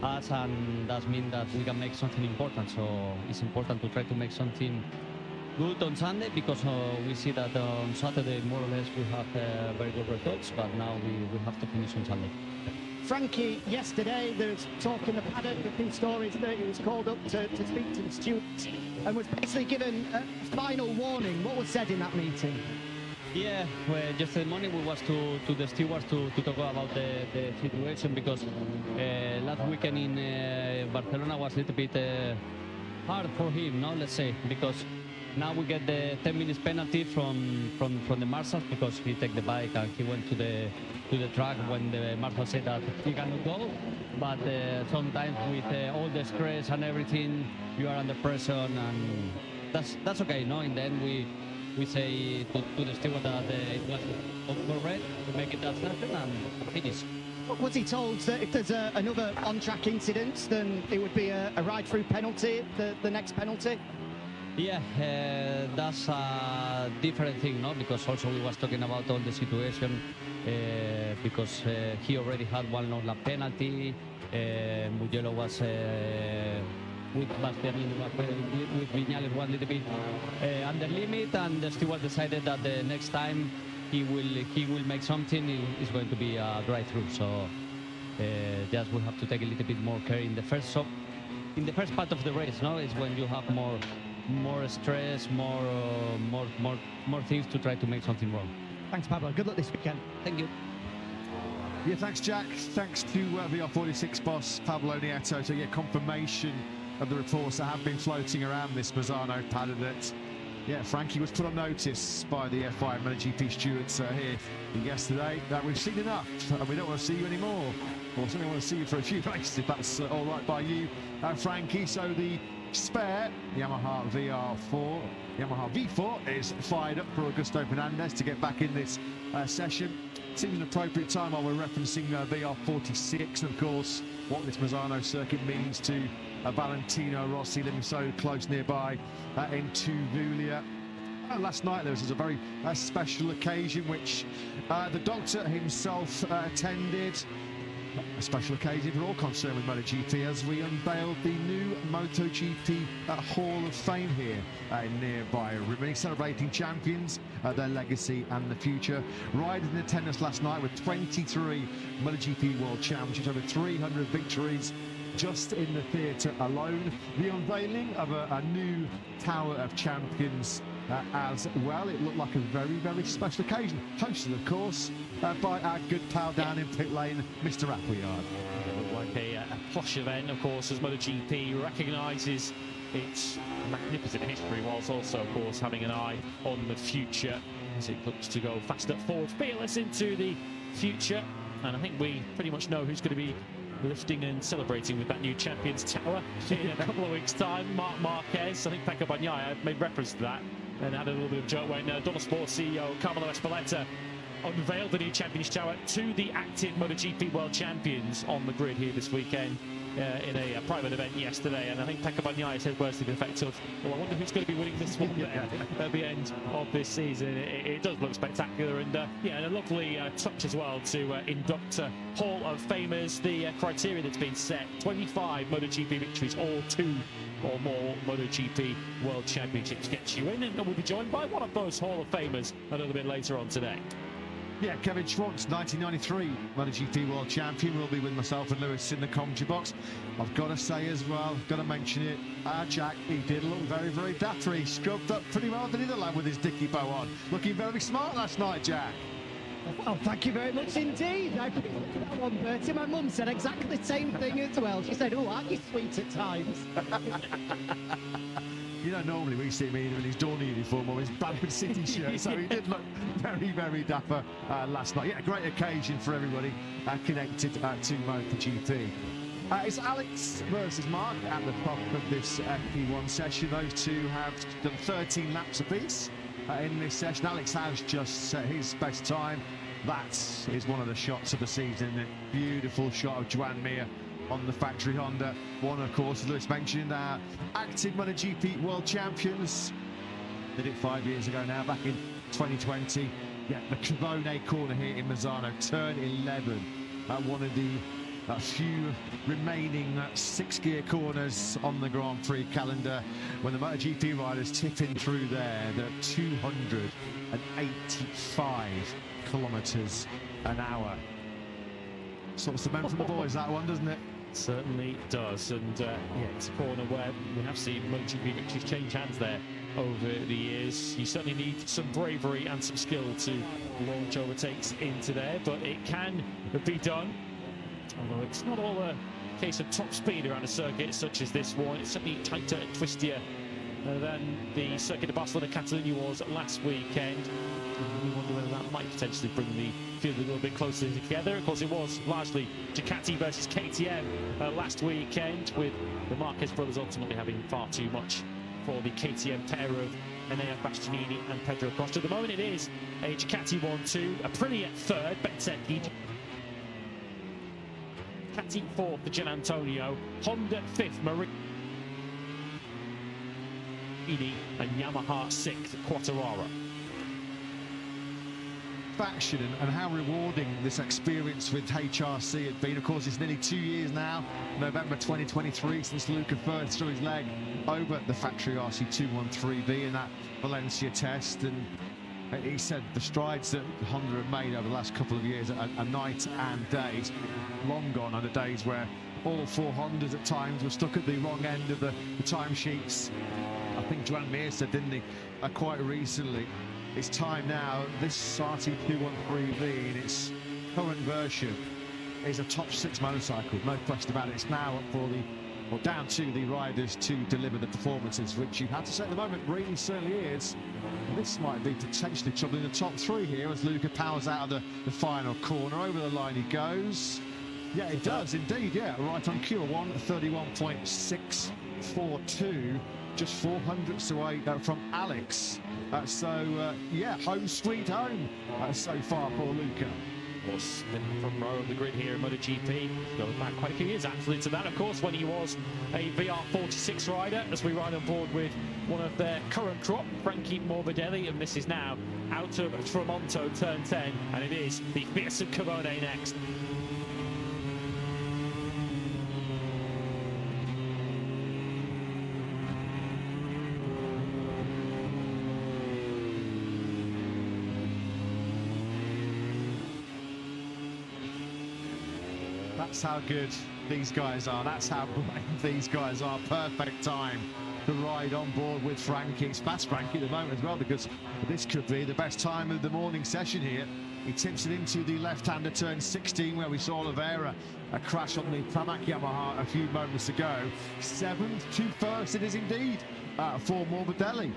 us, and that means that we can make something important. So it's important to try to make something good on Sunday, because we see that on Saturday more or less we have very good results, but now we have to finish on Sunday. Frankie, yesterday there's talk in the paddock, a few stories that he was called up to speak to the stewards and was basically given a final warning. What was said in that meeting? Yeah, well, yesterday morning we was to the stewards to talk about the situation, because last weekend in Barcelona was a little bit hard for him, no? Let's say, because now we get the 10 minutes penalty from the marshals, because he take the bike and he went to the track when the marshal said that he cannot go. But sometimes with all the stress and everything, you are under pressure, and that's okay, no? In the end, we we say to the steward that it was correct to make it that session and finish. Was he told that if there's another on-track incident, then it would be a ride-through penalty, the next penalty? Yeah, that's a different thing, no? Because also we was talking about all the situation because he already had one long lap penalty. Mugello was with Bastianini, with Viñales one little bit under limit, and the steward decided that the next time he will make something. It's going to be a drive-through. So just we have to take a little bit more care in the first part of the race. No, is when you have more stress, more things to try to make something wrong. Thanks, Pablo. Good luck this weekend. Thank you. Yeah, thanks, Jack. Thanks to VR46 boss Pablo Nieto. So, yeah, confirmation of the reports that have been floating around this Misano paddock that, yeah, Frankie was put on notice by the FI and MotoGP stewards here yesterday that we've seen enough and we don't want to see you anymore. Or certainly want to see you for a few races if that's all right by you, Frankie. So the spare Yamaha V4 is fired up for Augusto Fernandez to get back in this session. Seems an appropriate time while we're referencing VR46 and of course what this Misano circuit means to Valentino Rossi living so close nearby in Tuvulia. Last night there was a very special occasion which the doctor himself attended. A special occasion for all concerned with MotoGP as we unveiled the new MotoGP Hall of Fame here in nearby Rimini, celebrating champions, their legacy and the future. Riders in attendance last night with 23 MotoGP World Championships, over 300 victories just in the theatre alone. The unveiling of a new Tower of Champions as well. It looked like a very, very special occasion. Hosted, of course, by our good pal down in pit lane, Mr. Appleyard. It looked like a plush event, of course, as MotoGP recognises its magnificent history, whilst also, of course, having an eye on the future as it looks to go faster forward, fearless into the future. And I think we pretty much know who's going to be lifting and celebrating with that new Champions Tower in a couple of weeks' time. Marc Marquez, I think Pecco Bagnaia made reference to that and had a little bit of a joke when Donald Sports CEO Carmelo Espeleta unveiled the new Champions Tower to the active MotoGP World Champions on the grid here this weekend in a private event yesterday. And I think Pecco Bagnaia said words to the effect of, well, I wonder who's going to be winning this one at the end of this season. It does look spectacular, and yeah, and a lovely touch as well to induct Hall of Famers. The criteria that's been set: 25 MotoGP victories, or 2 or more MotoGP World Championships gets you in, and we'll be joined by one of those Hall of Famers a little bit later on today. Yeah, Kevin Schwantz, 1993 MotoGP World Champion, will be with myself and Lewis in the commentary box. I've got to say as well, got to mention it, Jack, he did look very, very dapper. He scrubbed up pretty well, didn't he, the lad with his dicky bow on? Looking very smart last night, Jack. Oh, thank you very much indeed. I appreciate that one, Bertie. My mum said exactly the same thing as well. She said, oh, aren't you sweet at times? You know, normally we see him either in his Dorney uniform or his Bradford City shirt, so he did look very, very dapper last night. Yeah, a great occasion for everybody connected to MotoGP. It's Alex versus Mark at the top of this P1 session. Those two have done 13 laps apiece in this session. Alex has just set his best time. That is one of the shots of the season. A beautiful shot of Joan Mir on the factory Honda. One, of course, as Lewis mentioned, active MotoGP World Champions. Did it 5 years ago now, back in 2020. Yeah, the Cavone corner here in Misano, turn 11. One of the few remaining 6-gear corners on the Grand Prix calendar when the MotoGP riders tipping through there. They're 285 kilometres an hour. Sort of cement from the boys, that one, doesn't it? Certainly does, and yeah, it's a corner where we have seen MotoGP victories change hands there over the years. You certainly need some bravery and some skill to launch overtakes into there, but it can be done. Although it's not all a case of top speed around a circuit such as this one. It's certainly tighter and twistier than the circuit of Barcelona Catalunya was last weekend. We wonder whether that might potentially bring the field a little bit closer together. Of course, it was largely Ducati versus KTM last weekend, with the Marquez brothers ultimately having far too much for the KTM pair of Enea Bastianini and Pedro Costa. At the moment it is a Ducati 1-2, Aprilia at third, Bezzecchi. Ducati fourth for Gian Antonio, Honda fifth, Marino, and Yamaha sixth, Quartararo. Faction and how rewarding this experience with HRC had been. Of course, it's nearly 2 years now, November 2023, since Luca first threw his leg over the factory RC213B in that Valencia test, and he said the strides that Honda have made over the last couple of years are night and days. Long gone are the days where all four Hondas at times were stuck at the wrong end of the timesheets. I think Joan Mir said, didn't he, quite recently, it's time now. This RT213V in its current version is a top six motorcycle, no question about it. It's now up for down to the riders to deliver the performances, which you have to say at the moment really certainly is. This might be potentially trouble in the top three here as Luca powers out of the final corner. Over the line he goes. Yeah, it does indeed, yeah, right on cue. 1:31.642. Just 400ths away from Alex. Yeah, home sweet home so far for Luca. Of course, been from row of the grid here in MotoGP, going back quite a few years actually to that, of course, when he was a VR46 rider, as we ride on board with one of their current crop, Frankie Morbidelli, and this is now out of Tremonto, turn 10, and it is the fearsome Cavone next. That's how good these guys are. That's how brave these guys are. Perfect time to ride on board with Frankie. It's fast Frankie at the moment as well, because this could be the best time of the morning session here. He tips it into the left-hander turn 16, where we saw Oliveira crash on the Pramac Yamaha a few moments ago. 7th to 1st it is indeed for Morbidelli.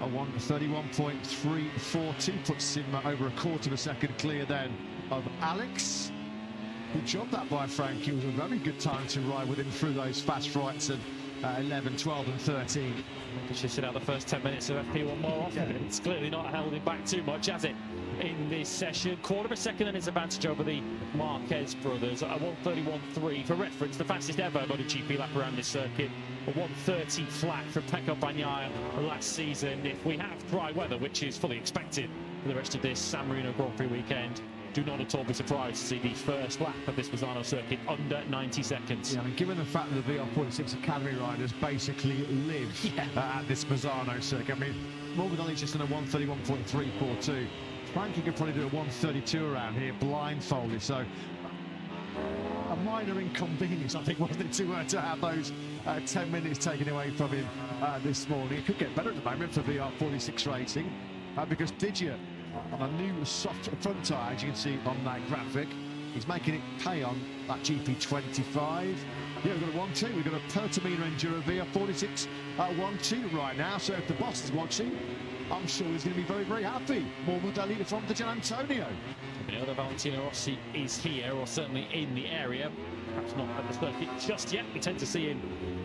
A 1:31.342 puts him over a quarter of a second clear then of Alex. Good job that by Frankie. It was a very good time to ride with him through those fast rights at 11, 12 and 13. He should sit out the first 10 minutes of FP1 more often. Yeah. It's clearly not held him back too much, has it, in this session? Quarter of a second and his advantage over the Marquez brothers at 1:31.3. For reference, the fastest ever MotoGP lap around this circuit, a 1:30 flat for Pecco Bagnaia last season. If we have dry weather, which is fully expected for the rest of this San Marino Grand Prix weekend, do not at all be surprised to see the first lap of this Misano circuit under 90 seconds. Yeah, I mean, given the fact that the VR46 Academy riders basically live at this Misano circuit, I mean, Morbidelli's just in a 1:31.342. Frankie could probably do a 1:32 around here, blindfolded, so a minor inconvenience, I think, wasn't it, to have those 10 minutes taken away from him this morning. It could get better at the moment for VR46 racing, because Didier, on a new soft front tyre, as you can see on that graphic, he's making it pay on that GP25. Yeah, we've got a 1-2. We've got a Pertamina Enduro VR46 1-2 right now. So if the boss is watching, I'm sure he's going to be very, very happy. Morbidelli from the Gian Antonio. You know, the Valentino Rossi is here, or certainly in the area. Perhaps not at the circuit just yet. We tend to see him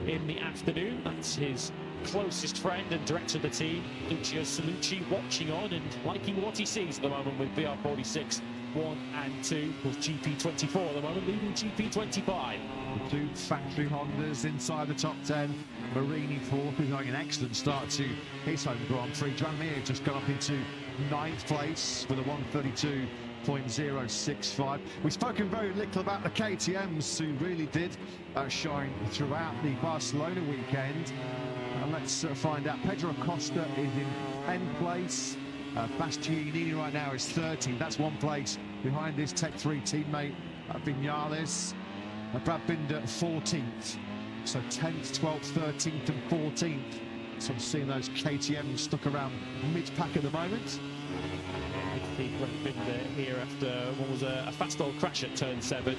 in the afternoon. That's his closest friend and director of the team, Lucio Salucci, watching on and liking what he sees at the moment with VR46 1 and 2. Of course, GP24 at the moment, leading GP25. The two factory Hondas inside the top 10. Marini fourth, who's having an excellent start to his home Grand Prix. Joan Mir just got up into 9th place with a 1:32.065. We've spoken very little about the KTMs, who really did shine throughout the Barcelona weekend. Let's find out. Pedro Costa is in 10th place. Bastianini right now is 13th. That's one place behind his Tech 3 teammate Vinales. Brad Binder 14th. So 10th, 12th, 13th and 14th. So I'm seeing those KTMs stuck around mid-pack at the moment. Brad Binder here after what was a fast old crash at turn 7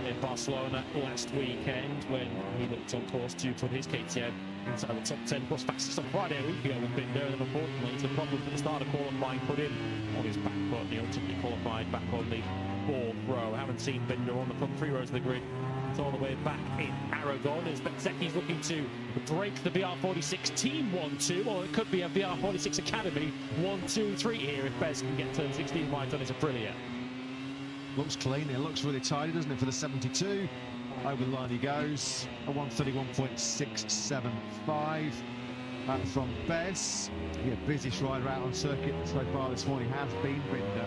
in Barcelona last weekend, when he looked on course to put his KTM inside the top 10 plus fastest on Friday a week ago with Binder, and unfortunately the problem at the start of qualifying put him on his back but he ultimately qualified back on the 4th row. I haven't seen Binder on the front 3 rows of the grid. It's all the way back in Aragon as Bezzecchi's looking to break the BR46 Team 1-2, or it could be a BR46 Academy 1-2-3 here if Bez can get turn 16 right on his Aprilia. Looks clean, it looks really tidy, doesn't it, for the 72. Over the line he goes, a 131.675 from Bez. Yeah, busiest rider out on circuit so far this morning has been Binder.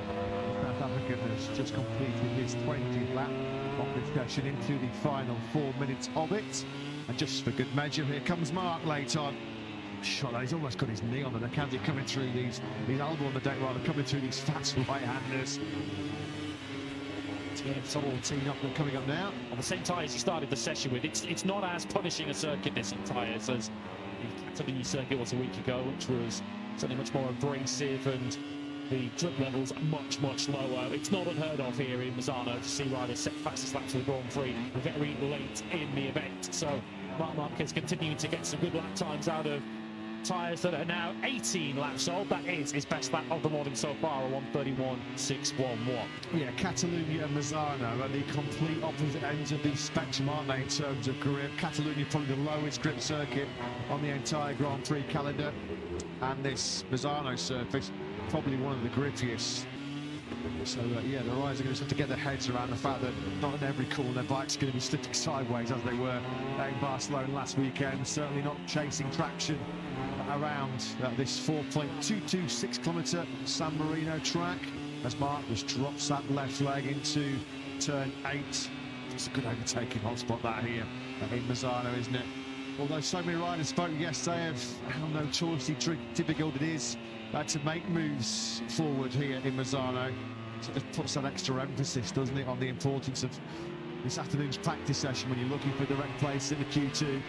The South African has just completed his 20th lap of this session into the final 4 minutes of it. And just for good measure, here comes Mark late on. Shot that, he's almost got his knee on the deck, coming through these elbow on the deck rather, coming through these fast right-handers. It's all teeing up and coming up now. On the same tyres he started the session with, it's not as punishing a circuit, this tyres, as the Catalunya circuit was a week ago, which was certainly much more abrasive and the grip levels much lower. It's not unheard of here in Misano to see riders set fastest laps of the Grand Prix very late in the event. So Marc Marquez continuing to get some good lap times out of tyres that are now 18 laps old. That is his best lap of the morning so far, a 131.611. Yeah, Catalunya and Misano are the complete opposite ends of the spectrum, aren't they, in terms of grip? Catalunya probably the lowest grip circuit on the entire Grand Prix calendar, and this Misano surface probably one of the grippiest. So yeah, the riders are going to have to get their heads around the fact that not in every corner their bike's going to be slipping sideways as they were in Barcelona last weekend. Certainly not chasing traction around this 4.226 kilometre San Marino track, as Mark just drops that left leg into turn 8. It's a good overtaking hotspot that here in Misano, isn't it? Although so many riders spoke yesterday of how notoriously difficult it is to make moves forward here in Misano. So it puts that extra emphasis, doesn't it, on the importance of this afternoon's practice session when you're looking for direct place in the Q2.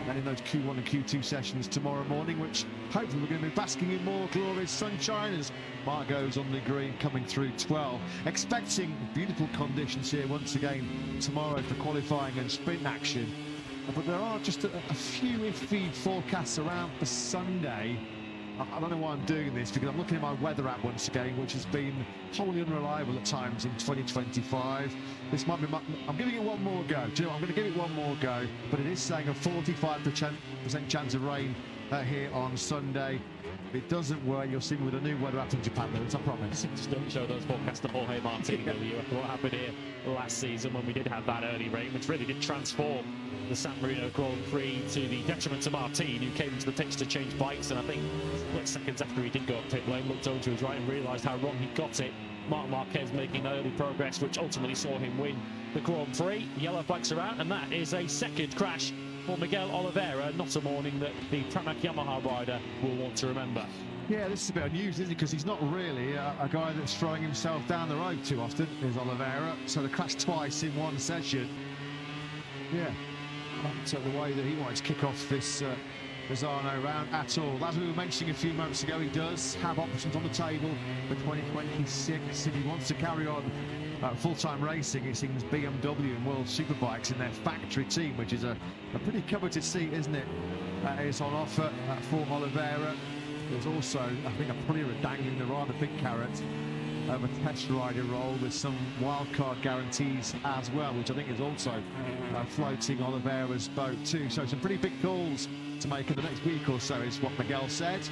And in those Q1 and Q2 sessions tomorrow morning, which hopefully we're going to be basking in more glorious sunshine as Mark goes on the green, coming through 12. Expecting beautiful conditions here once again tomorrow for qualifying and sprint action. But there are just a few iffy forecasts around for Sunday. I don't know why I'm doing this, because I'm looking at my weather app once again, which has been wholly unreliable at times in 2025. This might be I'm giving it one more go. Do you know, I'm going to give it one more go, but it is saying a 45% chance of rain here on Sunday. If it doesn't work, you'll see me with a new weather app in Japan, I promise. Just don't show those forecasts to Jorge Martino. What happened here last season when we did have that early rain, which really did transform the San Marino Grand Prix to the detriment to Martin, who came into the pitch to change bikes, and I think split seconds after he did go up pit lane, looked over to his right and realised how wrong he got it. Marc Marquez making early progress, which ultimately saw him win the Grand Prix. Yellow flags are out, and that is a second crash for Miguel Oliveira. Not a morning that the Pramac Yamaha rider will want to remember. Yeah, this is a bit of news, isn't it? Because he's not really a guy that's throwing himself down the road too often, is Oliveira. So to crash twice in one session, yeah, not the way that he wanted to kick off this Misano round at all. As we were mentioning a few moments ago, he does have options on the table for 2026 if he wants to carry on full-time racing. It seems BMW and World Superbikes in their factory team, which is a pretty coveted seat, isn't it? Is on offer for Oliveira. There's also, I think, Aprilia dangling the rather big carrot of a test rider role with some wildcard guarantees as well, which I think is also floating Oliveira's boat too. So some pretty big calls to make in the next week or so is what Miguel said.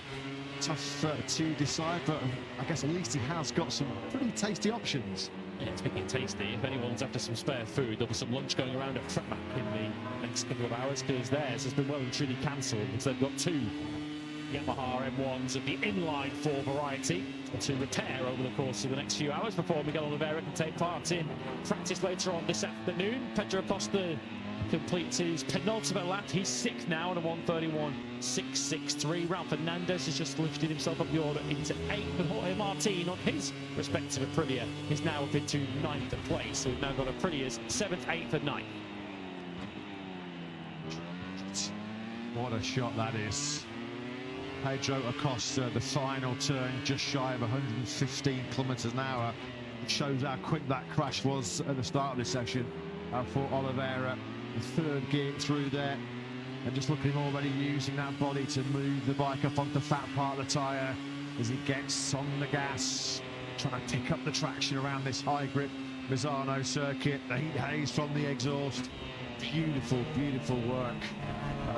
Tough to decide, but I guess at least he has got some pretty tasty options. Yeah, speaking of tasty, if anyone's after some spare food, there'll be some lunch going around at Pramac in the next couple of hours, because theirs has been well and truly cancelled, because they've got two Yamaha M1s of the inline 4 variety to repair over the course of the next few hours before Miguel Oliveira can take part in practice later on this afternoon. Pedro Acosta completes his penultimate lap. He's 6th now on a 131.663. Ralph Fernandez has just lifted himself up the order into 8th, and Jorge Martin on his respective Aprilia is now up into 9th place. So we've now got Aprilia's 7th, 8th and 9th. What a shot that is. Pedro Acosta, the final turn, just shy of 115 kilometres an hour. It shows how quick that crash was at the start of this session for Oliveira. The 3rd gear through there, and just look at him already using that body to move the bike up onto the fat part of the tyre as he gets on the gas. trying to pick up the traction around this high grip Misano circuit. The heat haze from the exhaust. Beautiful, beautiful work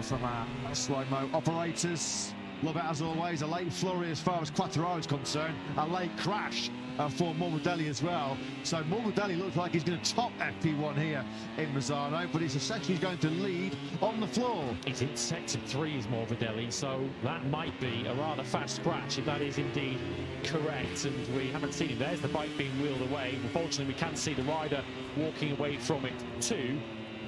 from our slow-mo operators. Love it as always. A late flurry as far as Quattararo is concerned. A late crash for Morbidelli as well. So Morbidelli looks like he's going to top FP1 here in Misano, but it's essentially going to lead on the floor. He's in sector 3 is Morbidelli, so that might be a rather fast crash if that is indeed correct, and we haven't seen him. There's the bike being wheeled away. Unfortunately, we can see the rider walking away from it too,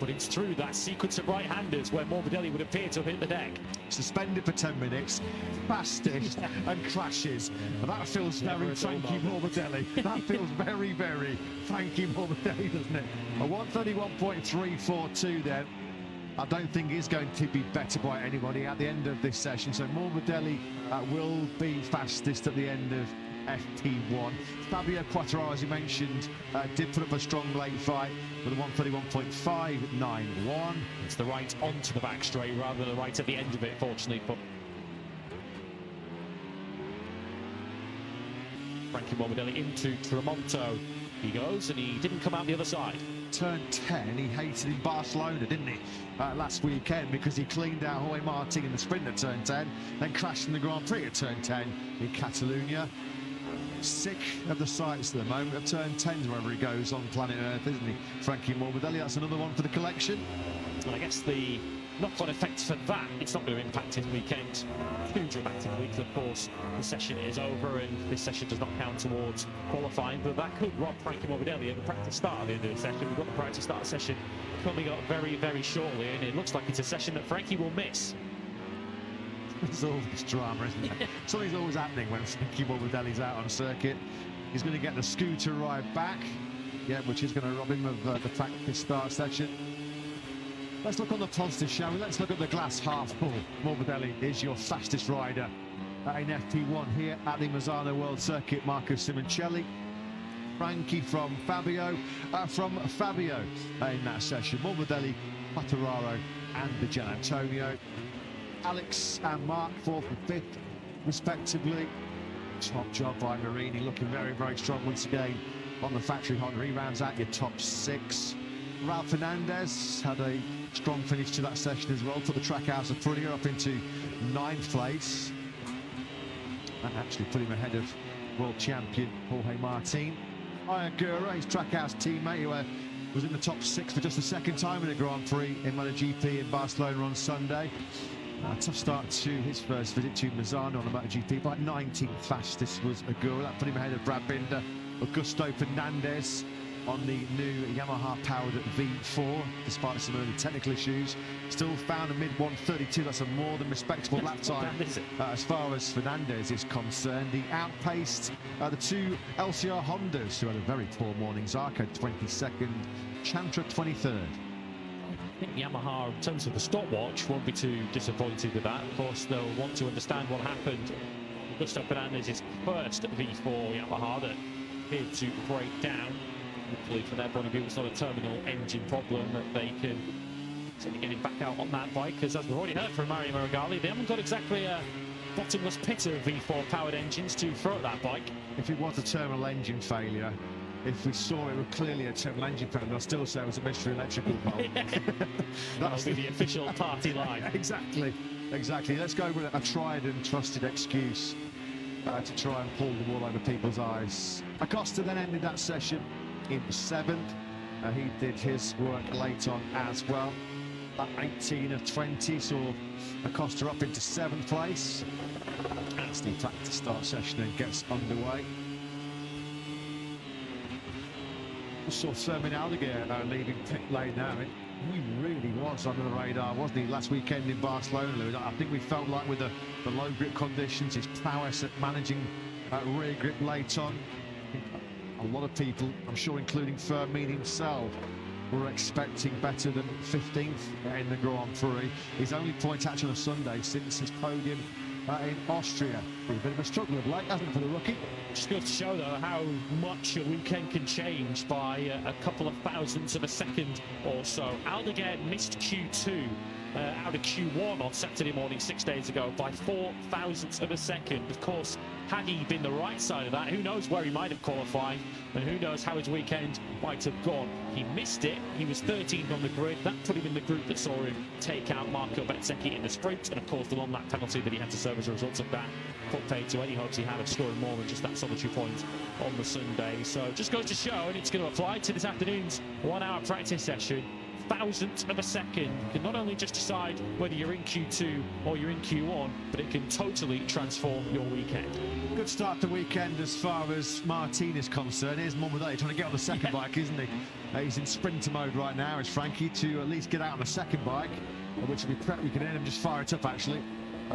but it's through that sequence of right-handers where Morbidelli would appear to have hit the deck. Suspended for 10 minutes, fastest, and crashes. And that feels very Frankie Morbidelli. That feels very, very Frankie Morbidelli, doesn't it? A 131.342 then. I don't think is going to be better by anybody at the end of this session. So Morbidelli will be fastest at the end of FP1. Fabio Quattararo, as you mentioned, did put up a strong late fight with a 131.591. It's the right onto the back straight rather than the right at the end of it, fortunately. But Frankie Morbidelli into Tramonto. He goes, and he didn't come out the other side. Turn 10, he hated in Barcelona, didn't he, last weekend, because he cleaned out Jorge Martin in the sprint at turn 10, then crashed in the Grand Prix at turn 10 in Catalonia. Sick of the sights at the moment of turn 10s wherever he goes on planet Earth, isn't he? Frankie Morbidelli, that's another one for the collection. And I guess the knock-on effect for that, it's not going to impact his weekend too dramatically, because of course the session is over and this session does not count towards qualifying, but that could rob Frankie Morbidelli of the practice start at the end of the session. We've got the practice start session coming up very, very shortly, and it looks like it's a session that Frankie will miss. There's all this drama, isn't there? Something's always happening when Frankie Morbidelli's out on circuit. He's going to get the scooter ride back, which is going to rob him of the practice start session. Let's look on the positive, shall we? Let's look at the glass half full. Morbidelli is your fastest rider in FP1 here at the Misano World Circuit. Marco Simoncelli, Frankie from Fabio in that session. Morbidelli, Quattararo and the Gian Antonio. Alex and Mark 4th and 5th respectively. Top job by Marino, looking very, very strong once again on the factory Honda. He rounds out your top 6. Raul Fernandez had a strong finish to that session as well. Put the Trackhouse of Aprilia up into 9th place. And actually put him ahead of world champion Jorge Martin. Ayagura, his Trackhouse teammate, who was in the top 6 for just the second time in a Grand Prix in MotoGP in Barcelona on Sunday. A tough start to his first visit to Misano on the MotoGP, but 19th fastest was Agura. That put him ahead of Brad Binder. Augusto Fernandez on the new Yamaha-powered V4, despite some early technical issues. Still found a mid-132. That's a more than respectable lap time as far as Fernandez is concerned. He outpaced the 2 LCR Hondas, who had a very poor morning. Zarco 22nd, Chantra 23rd. I think Yamaha, in terms of the stopwatch, won't be too disappointed with that. Of course, they'll want to understand what happened. Augusto Fernandez's first V4 Yamaha that appeared to break down. Hopefully, from their point of view, it's not a terminal engine problem, that they can certainly get him back out on that bike, because as we've already heard from Mario Marigali, they haven't got exactly a bottomless pit of V4 powered engines to throw at that bike. If it was a terminal engine failure, if we saw it was clearly a terminal engine failure, I'll still say it was a mystery electrical fault. That'll be the official party line. Exactly. Let's go with a tried and trusted excuse to try and pull the wool over people's eyes. Acosta then ended that session in 7th. He did his work late on as well. That 18 of 20 saw Acosta up into 7th place as the practice start session then gets underway. We saw Fermin Aldeguer leaving pit lane now. He really was under the radar, wasn't he, last weekend in Barcelona? I think we felt like with the low grip conditions, his prowess at managing rear grip late on, a lot of people, I'm sure including Fermin himself, were expecting better than 15th in the Grand Prix. His only point actually on a Sunday since his podium in Austria. Been a bit of a struggle of late, hasn't it, for the rookie? Just goes to show, though, how much a weekend can change by a couple of thousandths of a second or so. Aldeguer missed Q2 out of Q1 on Saturday morning 6 days ago by 4 thousandths of a second. Of course, had he been the right side of that, who knows where he might have qualified, and who knows how his weekend might have gone. He missed it. He was 13th on the grid. That put him in the group that saw him take out Marco Bezzecchi in the sprint, and of course the long lap penalty that he had to serve as a result of that put paid to any hopes he had of scoring more than just that solitary point on the Sunday. So just goes to show, and it's going to apply to this afternoon's 1 hour practice session. Thousandth of a second can not only just decide whether you're in Q2 or you're in Q1, but it can totally transform your weekend. Good start to the weekend as far as Martin is concerned. Here's Morbidelli trying to get on the second bike, isn't he? He's in sprinter mode right now, is Frankie, to at least get out on the second bike, which we can hear him just fire it up actually.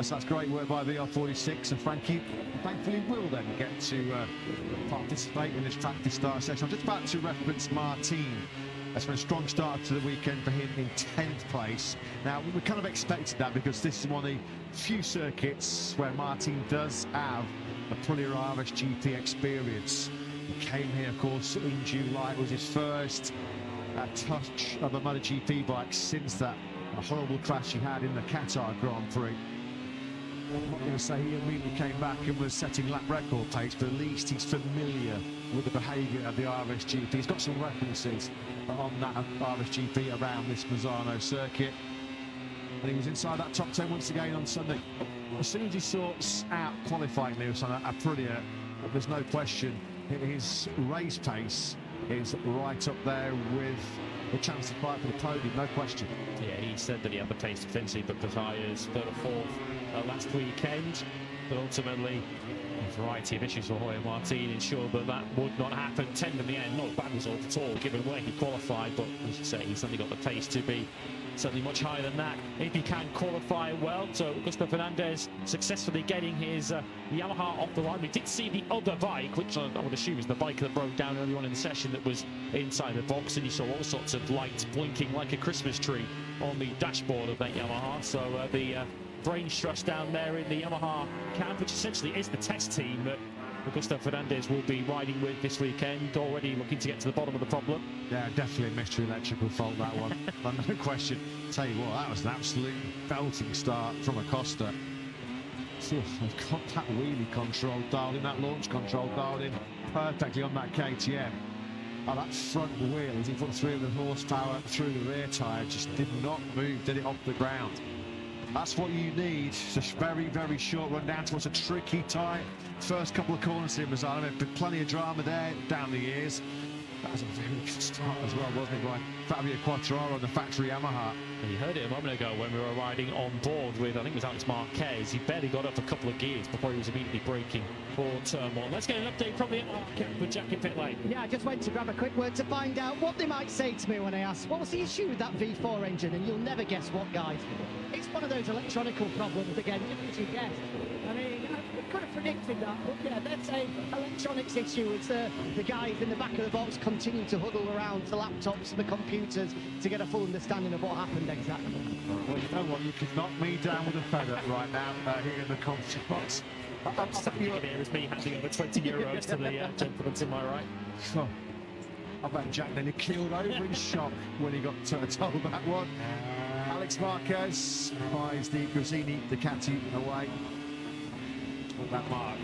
So that's great work by VR46, and Frankie thankfully will then get to participate in this practice start session. I'm just about to reference Martin. That's been a strong start to the weekend for him in 10th place. Now, we kind of expected that because this is one of the few circuits where Martin does have a Aprilia RSGP experience. He came here, of course, in July. It was his first touch of a MotoGP bike since that horrible crash he had in the Qatar Grand Prix. I'm not going to say he immediately came back and was setting lap record pace, but at least he's familiar with the behaviour of the RSGP. He's got some references on that RSGP around this Misano circuit. And he was inside that top 10 once again on Sunday. As soon as he sorts out qualifying news on Aprilia, there's no question his race pace is right up there with the chance to fight for the podium, no question. Yeah, he said that he had the pace to potentially book the tyres third or fourth last weekend, but ultimately a variety of issues for Jorge Martin ensured that that would not happen. 10th in the end, not a bad result at all given where he qualified, but as you say, he's only got the pace to be certainly much higher than that if he can qualify well. So Augusto Fernandez successfully getting his Yamaha off the line. We did see the other bike, which I would assume is the bike that broke down early on in the session, that was inside the box, and you saw all sorts of lights blinking like a Christmas tree on the dashboard of that Yamaha. So the brain trust down there in the Yamaha camp, which essentially is the test team that Augusto Fernandez will be riding with this weekend, already looking to get to the bottom of the problem. Yeah, definitely a mystery electrical fault, that one. No question. Tell you what, that was an absolute belting start from Acosta. So they've got that wheelie control dialed in, that launch control dialed in perfectly on that KTM. Oh, that front wheel, as he put 300 horsepower through the rear tyre, just did not move, did it off the ground. That's what you need. It's a very, very short run down towards a tricky tight first couple of corners here, Misano. There's been plenty of drama there down the years. That was a very good start as well, wasn't it, by Fabio Quartararo on the factory Yamaha. And you heard it a moment ago when we were riding on board with, I think it was Alex Marquez. He barely got up a couple of gears before he was immediately braking for turn one. Let's get an update probably with Jack in pit lane. Yeah, I just went to grab a quick word to find out what they might say to me when I asked, what was the issue with that V4 engine? And you'll never guess what, guys. It's one of those electronical problems again, didn't you guess? I mean, I could have predicted that, but yeah, that's a electronics issue. It's the guys in the back of the box continue to huddle around the laptops and the computers to get a full understanding of what happened exactly. Well, you know what, you could knock me down with a feather right now here in the commentary box. I'm standing here as me handing over 20 euros to the gentleman to my right. Oh, I bet Jack nearly keeled over in shock when he got told that one. Alex Marquez buys the Gresini Ducati away with that mark.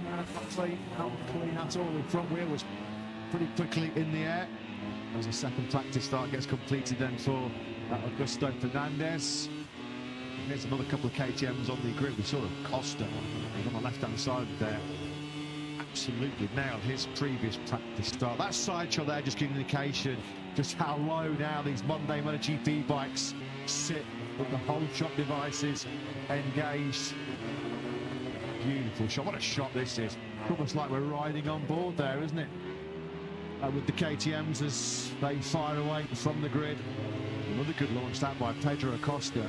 Not clean at all. The front wheel was pretty quickly in the air as the second practice start gets completed then for Augusto Fernandez. Here's another couple of KTMs on the grid. We saw Costa on the left-hand side there. Absolutely nailed his previous practice start. That sideshow there just giving indication just how low now these Monday MotoGP bikes sit with the whole shot devices engaged. Beautiful shot. What a shot this is. Almost like we're riding on board there, isn't it? With the KTMs as they fire away from the grid. Another good launch that by Pedro Acosta.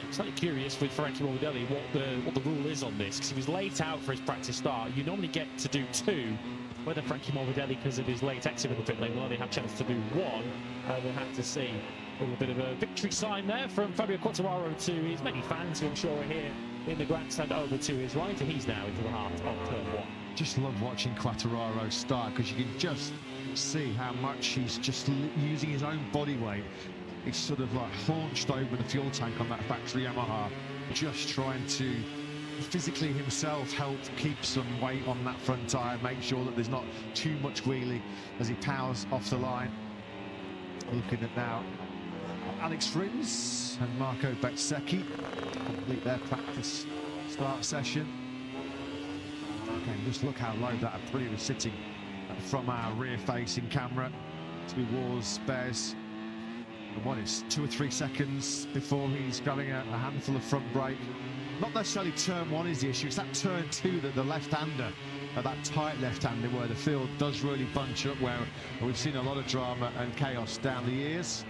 I'm slightly curious with Frankie Morbidelli what the rule is on this, because he was late out for his practice start. You normally get to do two. Whether Frankie Morbidelli, because of his late exit of the pit lane, will only have a chance to do one, we'll have to see. A little bit of a victory sign there from Fabio Quartararo to his many fans who I'm sure are here in the grandstand over to his right, and he's now into the heart of turn one. Just love watching Quartararo start, because you can just see how much he's just using his own body weight. He's sort of like haunched over the fuel tank on that factory Yamaha. just trying to physically himself help keep some weight on that front tyre, make sure that there's not too much wheelie as he powers off the line. Looking at now Alex Rins and Marco Bezzecchi complete their practice start session. Okay, just look how low that Aprilia was sitting from our rear-facing camera towards Bez. And what is 2 or 3 seconds before he's grabbing a handful of front brake. Not necessarily turn 1 is the issue, it's that turn 2 that the left-hander, that tight left-hander where the field does really bunch up, where we've seen a lot of drama and chaos down the years.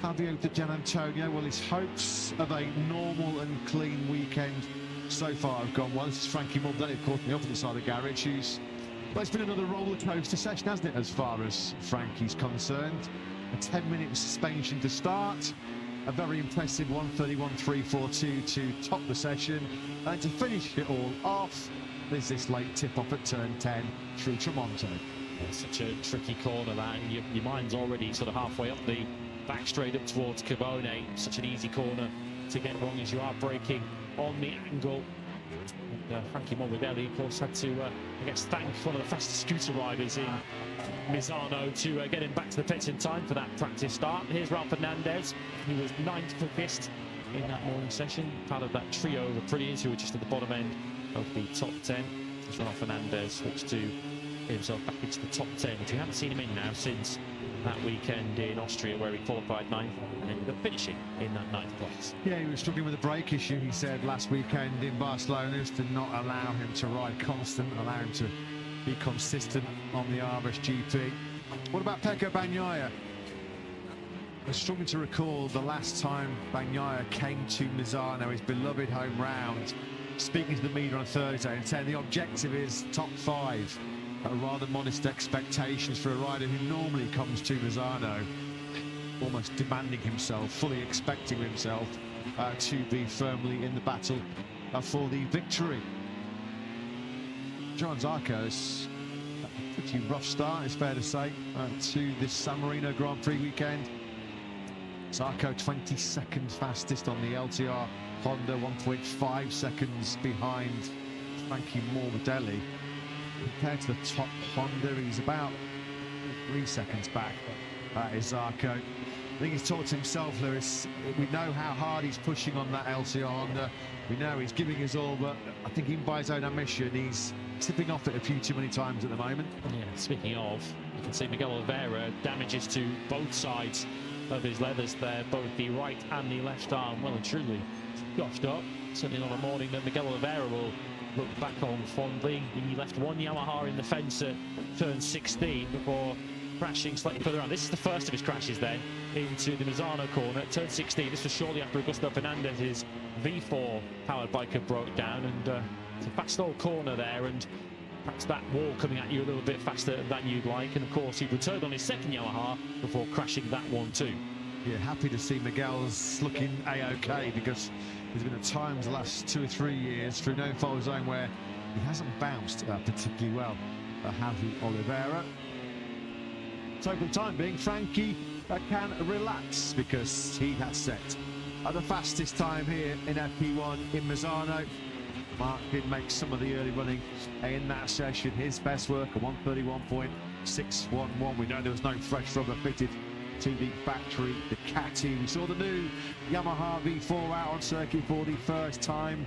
Fabio de Gianantonio, well, his hopes of a normal and clean weekend so far have gone well. This is Frankie Morbidelli, of course, on the opposite side of the garage, who's, well, it's been another roller coaster session, hasn't it, as far as Frankie's concerned. A 10-minute suspension to start, a very impressive 1:31.342 to top the session, and to finish it all off, there's this late tip-off at turn 10 through Tremonto. It's such a tricky corner that, and your mind's already sort of halfway up the back straight up towards Carbone. Such an easy corner to get wrong as you are braking on the angle. And Frankie Morbidelli, of course, had to, I guess, thank one of the fastest scooter riders in Misano to get him back to the pits in time for that practice start. Here's Raul Fernandez, who was 9th quickest in that morning session, part of that trio of Aprilias who were just at the bottom end of the top 10. As Raul Fernandez switched to get himself back into the top 10, which we haven't seen him in now since that weekend in Austria, where he qualified 9th and ended up finishing in that 9th place. Yeah, he was struggling with a brake issue, he said, last weekend in Barcelona, to not allow him to ride constant, allow him to be consistent on the RSGP. What about Pecco Bagnaia? I'm struggling to recall the last time Bagnaia came to Misano, his beloved home round, speaking to the media on Thursday and saying the objective is top 5. Rather modest expectations for a rider who normally comes to Misano, almost demanding himself, fully expecting himself to be firmly in the battle for the victory. Johan Zarco's a pretty rough start, it's fair to say, to this San Marino Grand Prix weekend. Zarco 22nd fastest on the LTR Honda, 1.5 seconds behind Frankie Morbidelli. Compared to the top Honda, he's about 3 seconds back. That is Zarco. I think he's talked to himself, Lewis. We know how hard he's pushing on that LCR Honda. We know he's giving his all, but I think even by his own admission, he's tipping off it a few too many times at the moment. Yeah, speaking of, you can see Miguel Oliveira damages to both sides of his leathers there, both the right and the left arm, well and truly goshed up. Certainly not a morning that Miguel Oliveira will look back on fondly. He left one Yamaha in the fence at turn 16 before crashing slightly further on. This is the first of his crashes then into the Misano corner at turn 16. This was shortly after Augusto Fernandez's V4 powered biker broke down, and it's a fast old corner there, and perhaps that wall coming at you a little bit faster than you'd like. And of course he returned on his second Yamaha before crashing that one too. Yeah, happy to see Miguel's looking A-OK, because there's been at times the last 2 or 3 years through no fault of his own where he hasn't bounced particularly well. Javi Oliveira. So for the time being, Frankie can relax, because he has set the fastest time here in FP1 in Misano. Mark did make some of the early running in that session. His best work, a 1:31.611. We know there was no fresh rubber fitted to the factory Ducati. We saw the new Yamaha V4 out on circuit for the first time.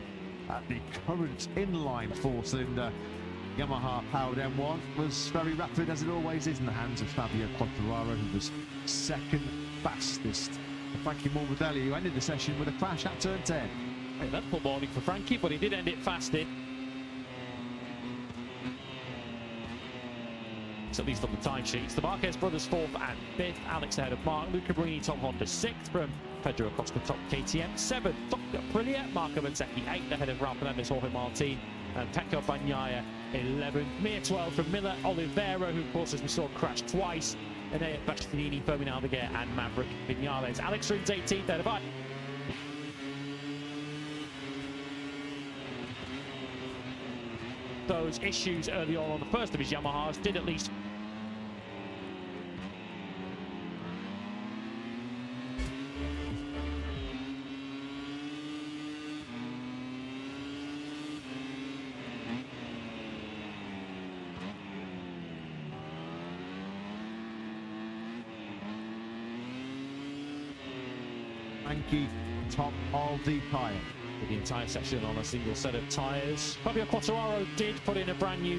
The current inline 4-cylinder Yamaha powered M1 was very rapid, as it always is, in the hands of Fabio Quartararo, who was second fastest. And Frankie Morbidelli, who ended the session with a crash at turn 10. Hey, that's poor morning for Frankie, but he did end it fastest. At least on the timesheets. The Marquez brothers 4th and 5th. Alex ahead of Mark. Luca Brini top Honda 6th from Pedro Acosta top KTM 7th. Top Aprilia. Marco Bezzecchi 8th ahead of Raul Fernandez, Jorge Martin and Pecco Bagnaia 11th. Mir 12th from Miller Oliveira, who of course, as we saw, crashed twice. Enea Bastianini, Fermin Aldeguer and Maverick Vinales. Alex Rins 18th ahead of I. Those issues early on the first of his Yamahas did at least Frankie top of the pile. With the entire section on a single set of tyres. Fabio Quartararo did put in a brand new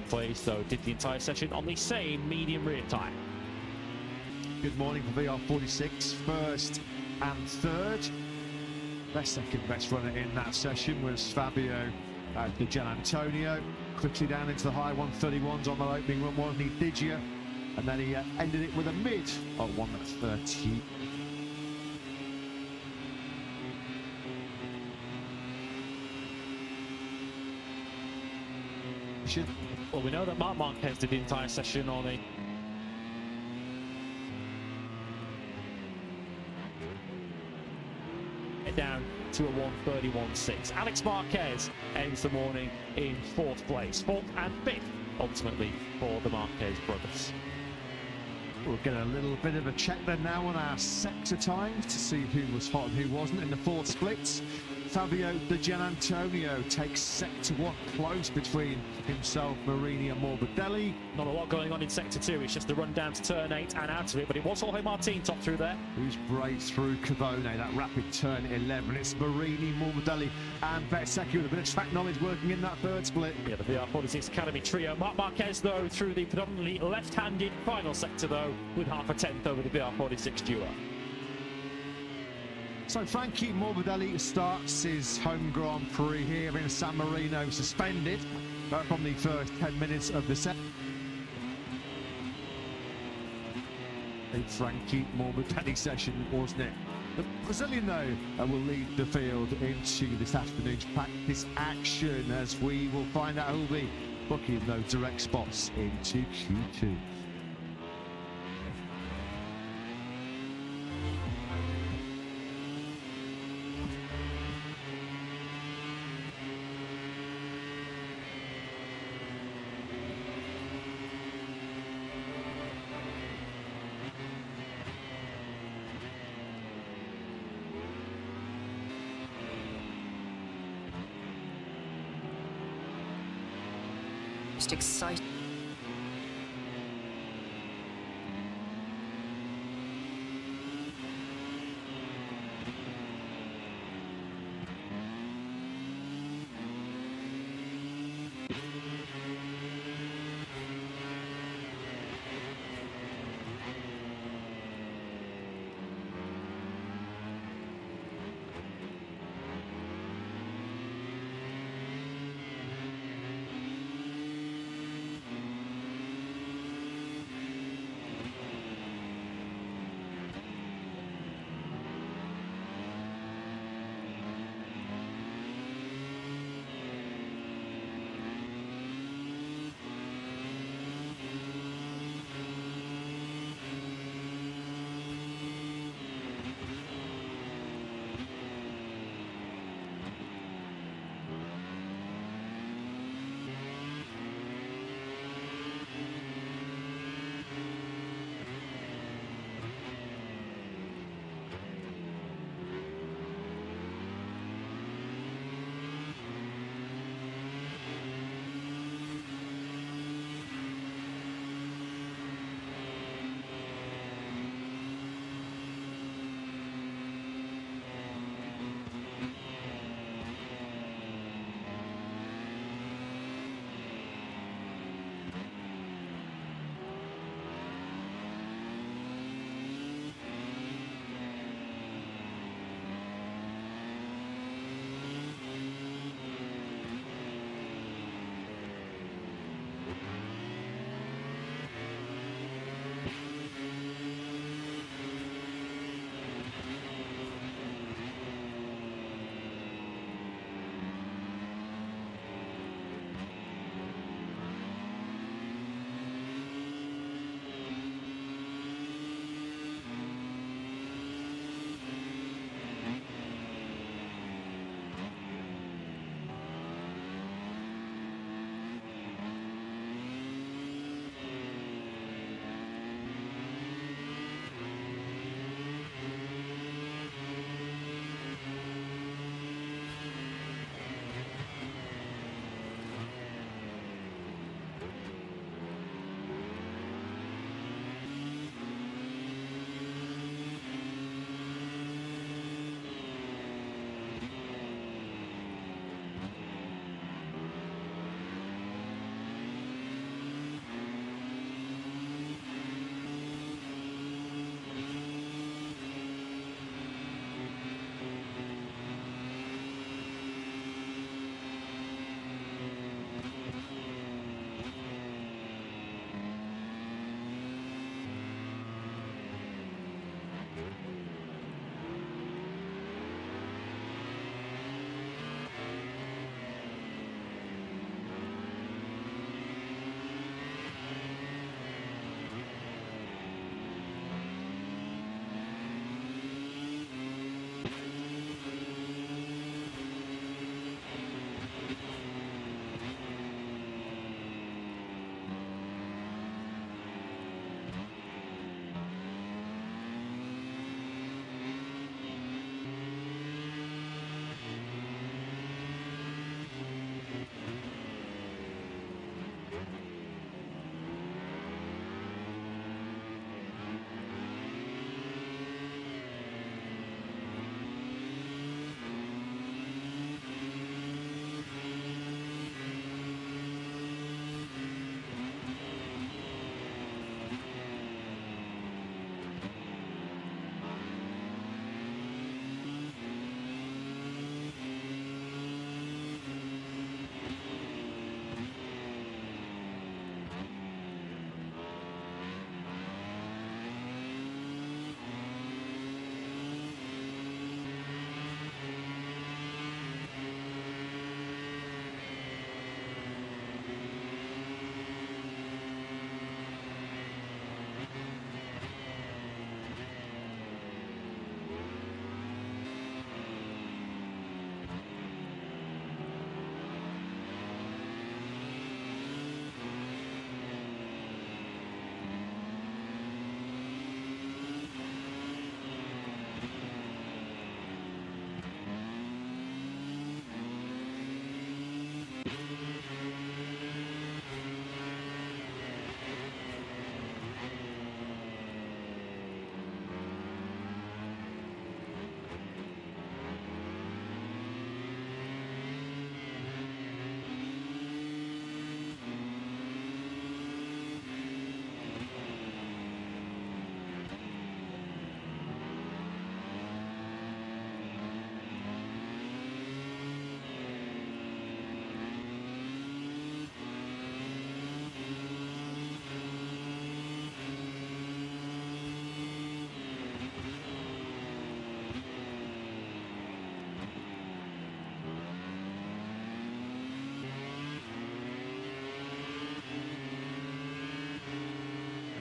place, though did the entire session on the same medium rear tyre. Good morning for VR46, first and third. Their second best runner in that session was Fabio Di Gianantonio. Quickly down into the high 131s on the opening run, wasn't he, Digia? And then he ended it with a mid at 130. Well, we know that Marc Marquez did the entire session on a down to a 131.6. Alex Marquez ends the morning in 4th place, 4th and 5th ultimately for the Marquez brothers. We'll get a little bit of a check then now on our sector times to see who was hot and who wasn't in the 4th splits. Fabio Di Gianantonio takes sector 1 close between himself, Marino and Morbidelli. Not a lot going on in sector 2, it's just a run down to turn 8 and out of it, but it was Jorge Martin top through there. Who's brave through Cavone, that rapid turn 11. It's Marini, Morbidelli and Bezzecchi with a bit of track knowledge working in that 3rd split. Yeah, the VR46 Academy trio. Marc Marquez, though, through the predominantly left-handed final sector, though, with half a tenth over the VR46 duo. So Frankie Morbidelli starts his home Grand Prix here in San Marino, suspended from the first 10 minutes of the set. A Frankie Morbidelli session, wasn't it? The Brazilian, though, will lead the field into this afternoon's practice action, as we will find out who will be booking those direct spots into Q2. Most exciting.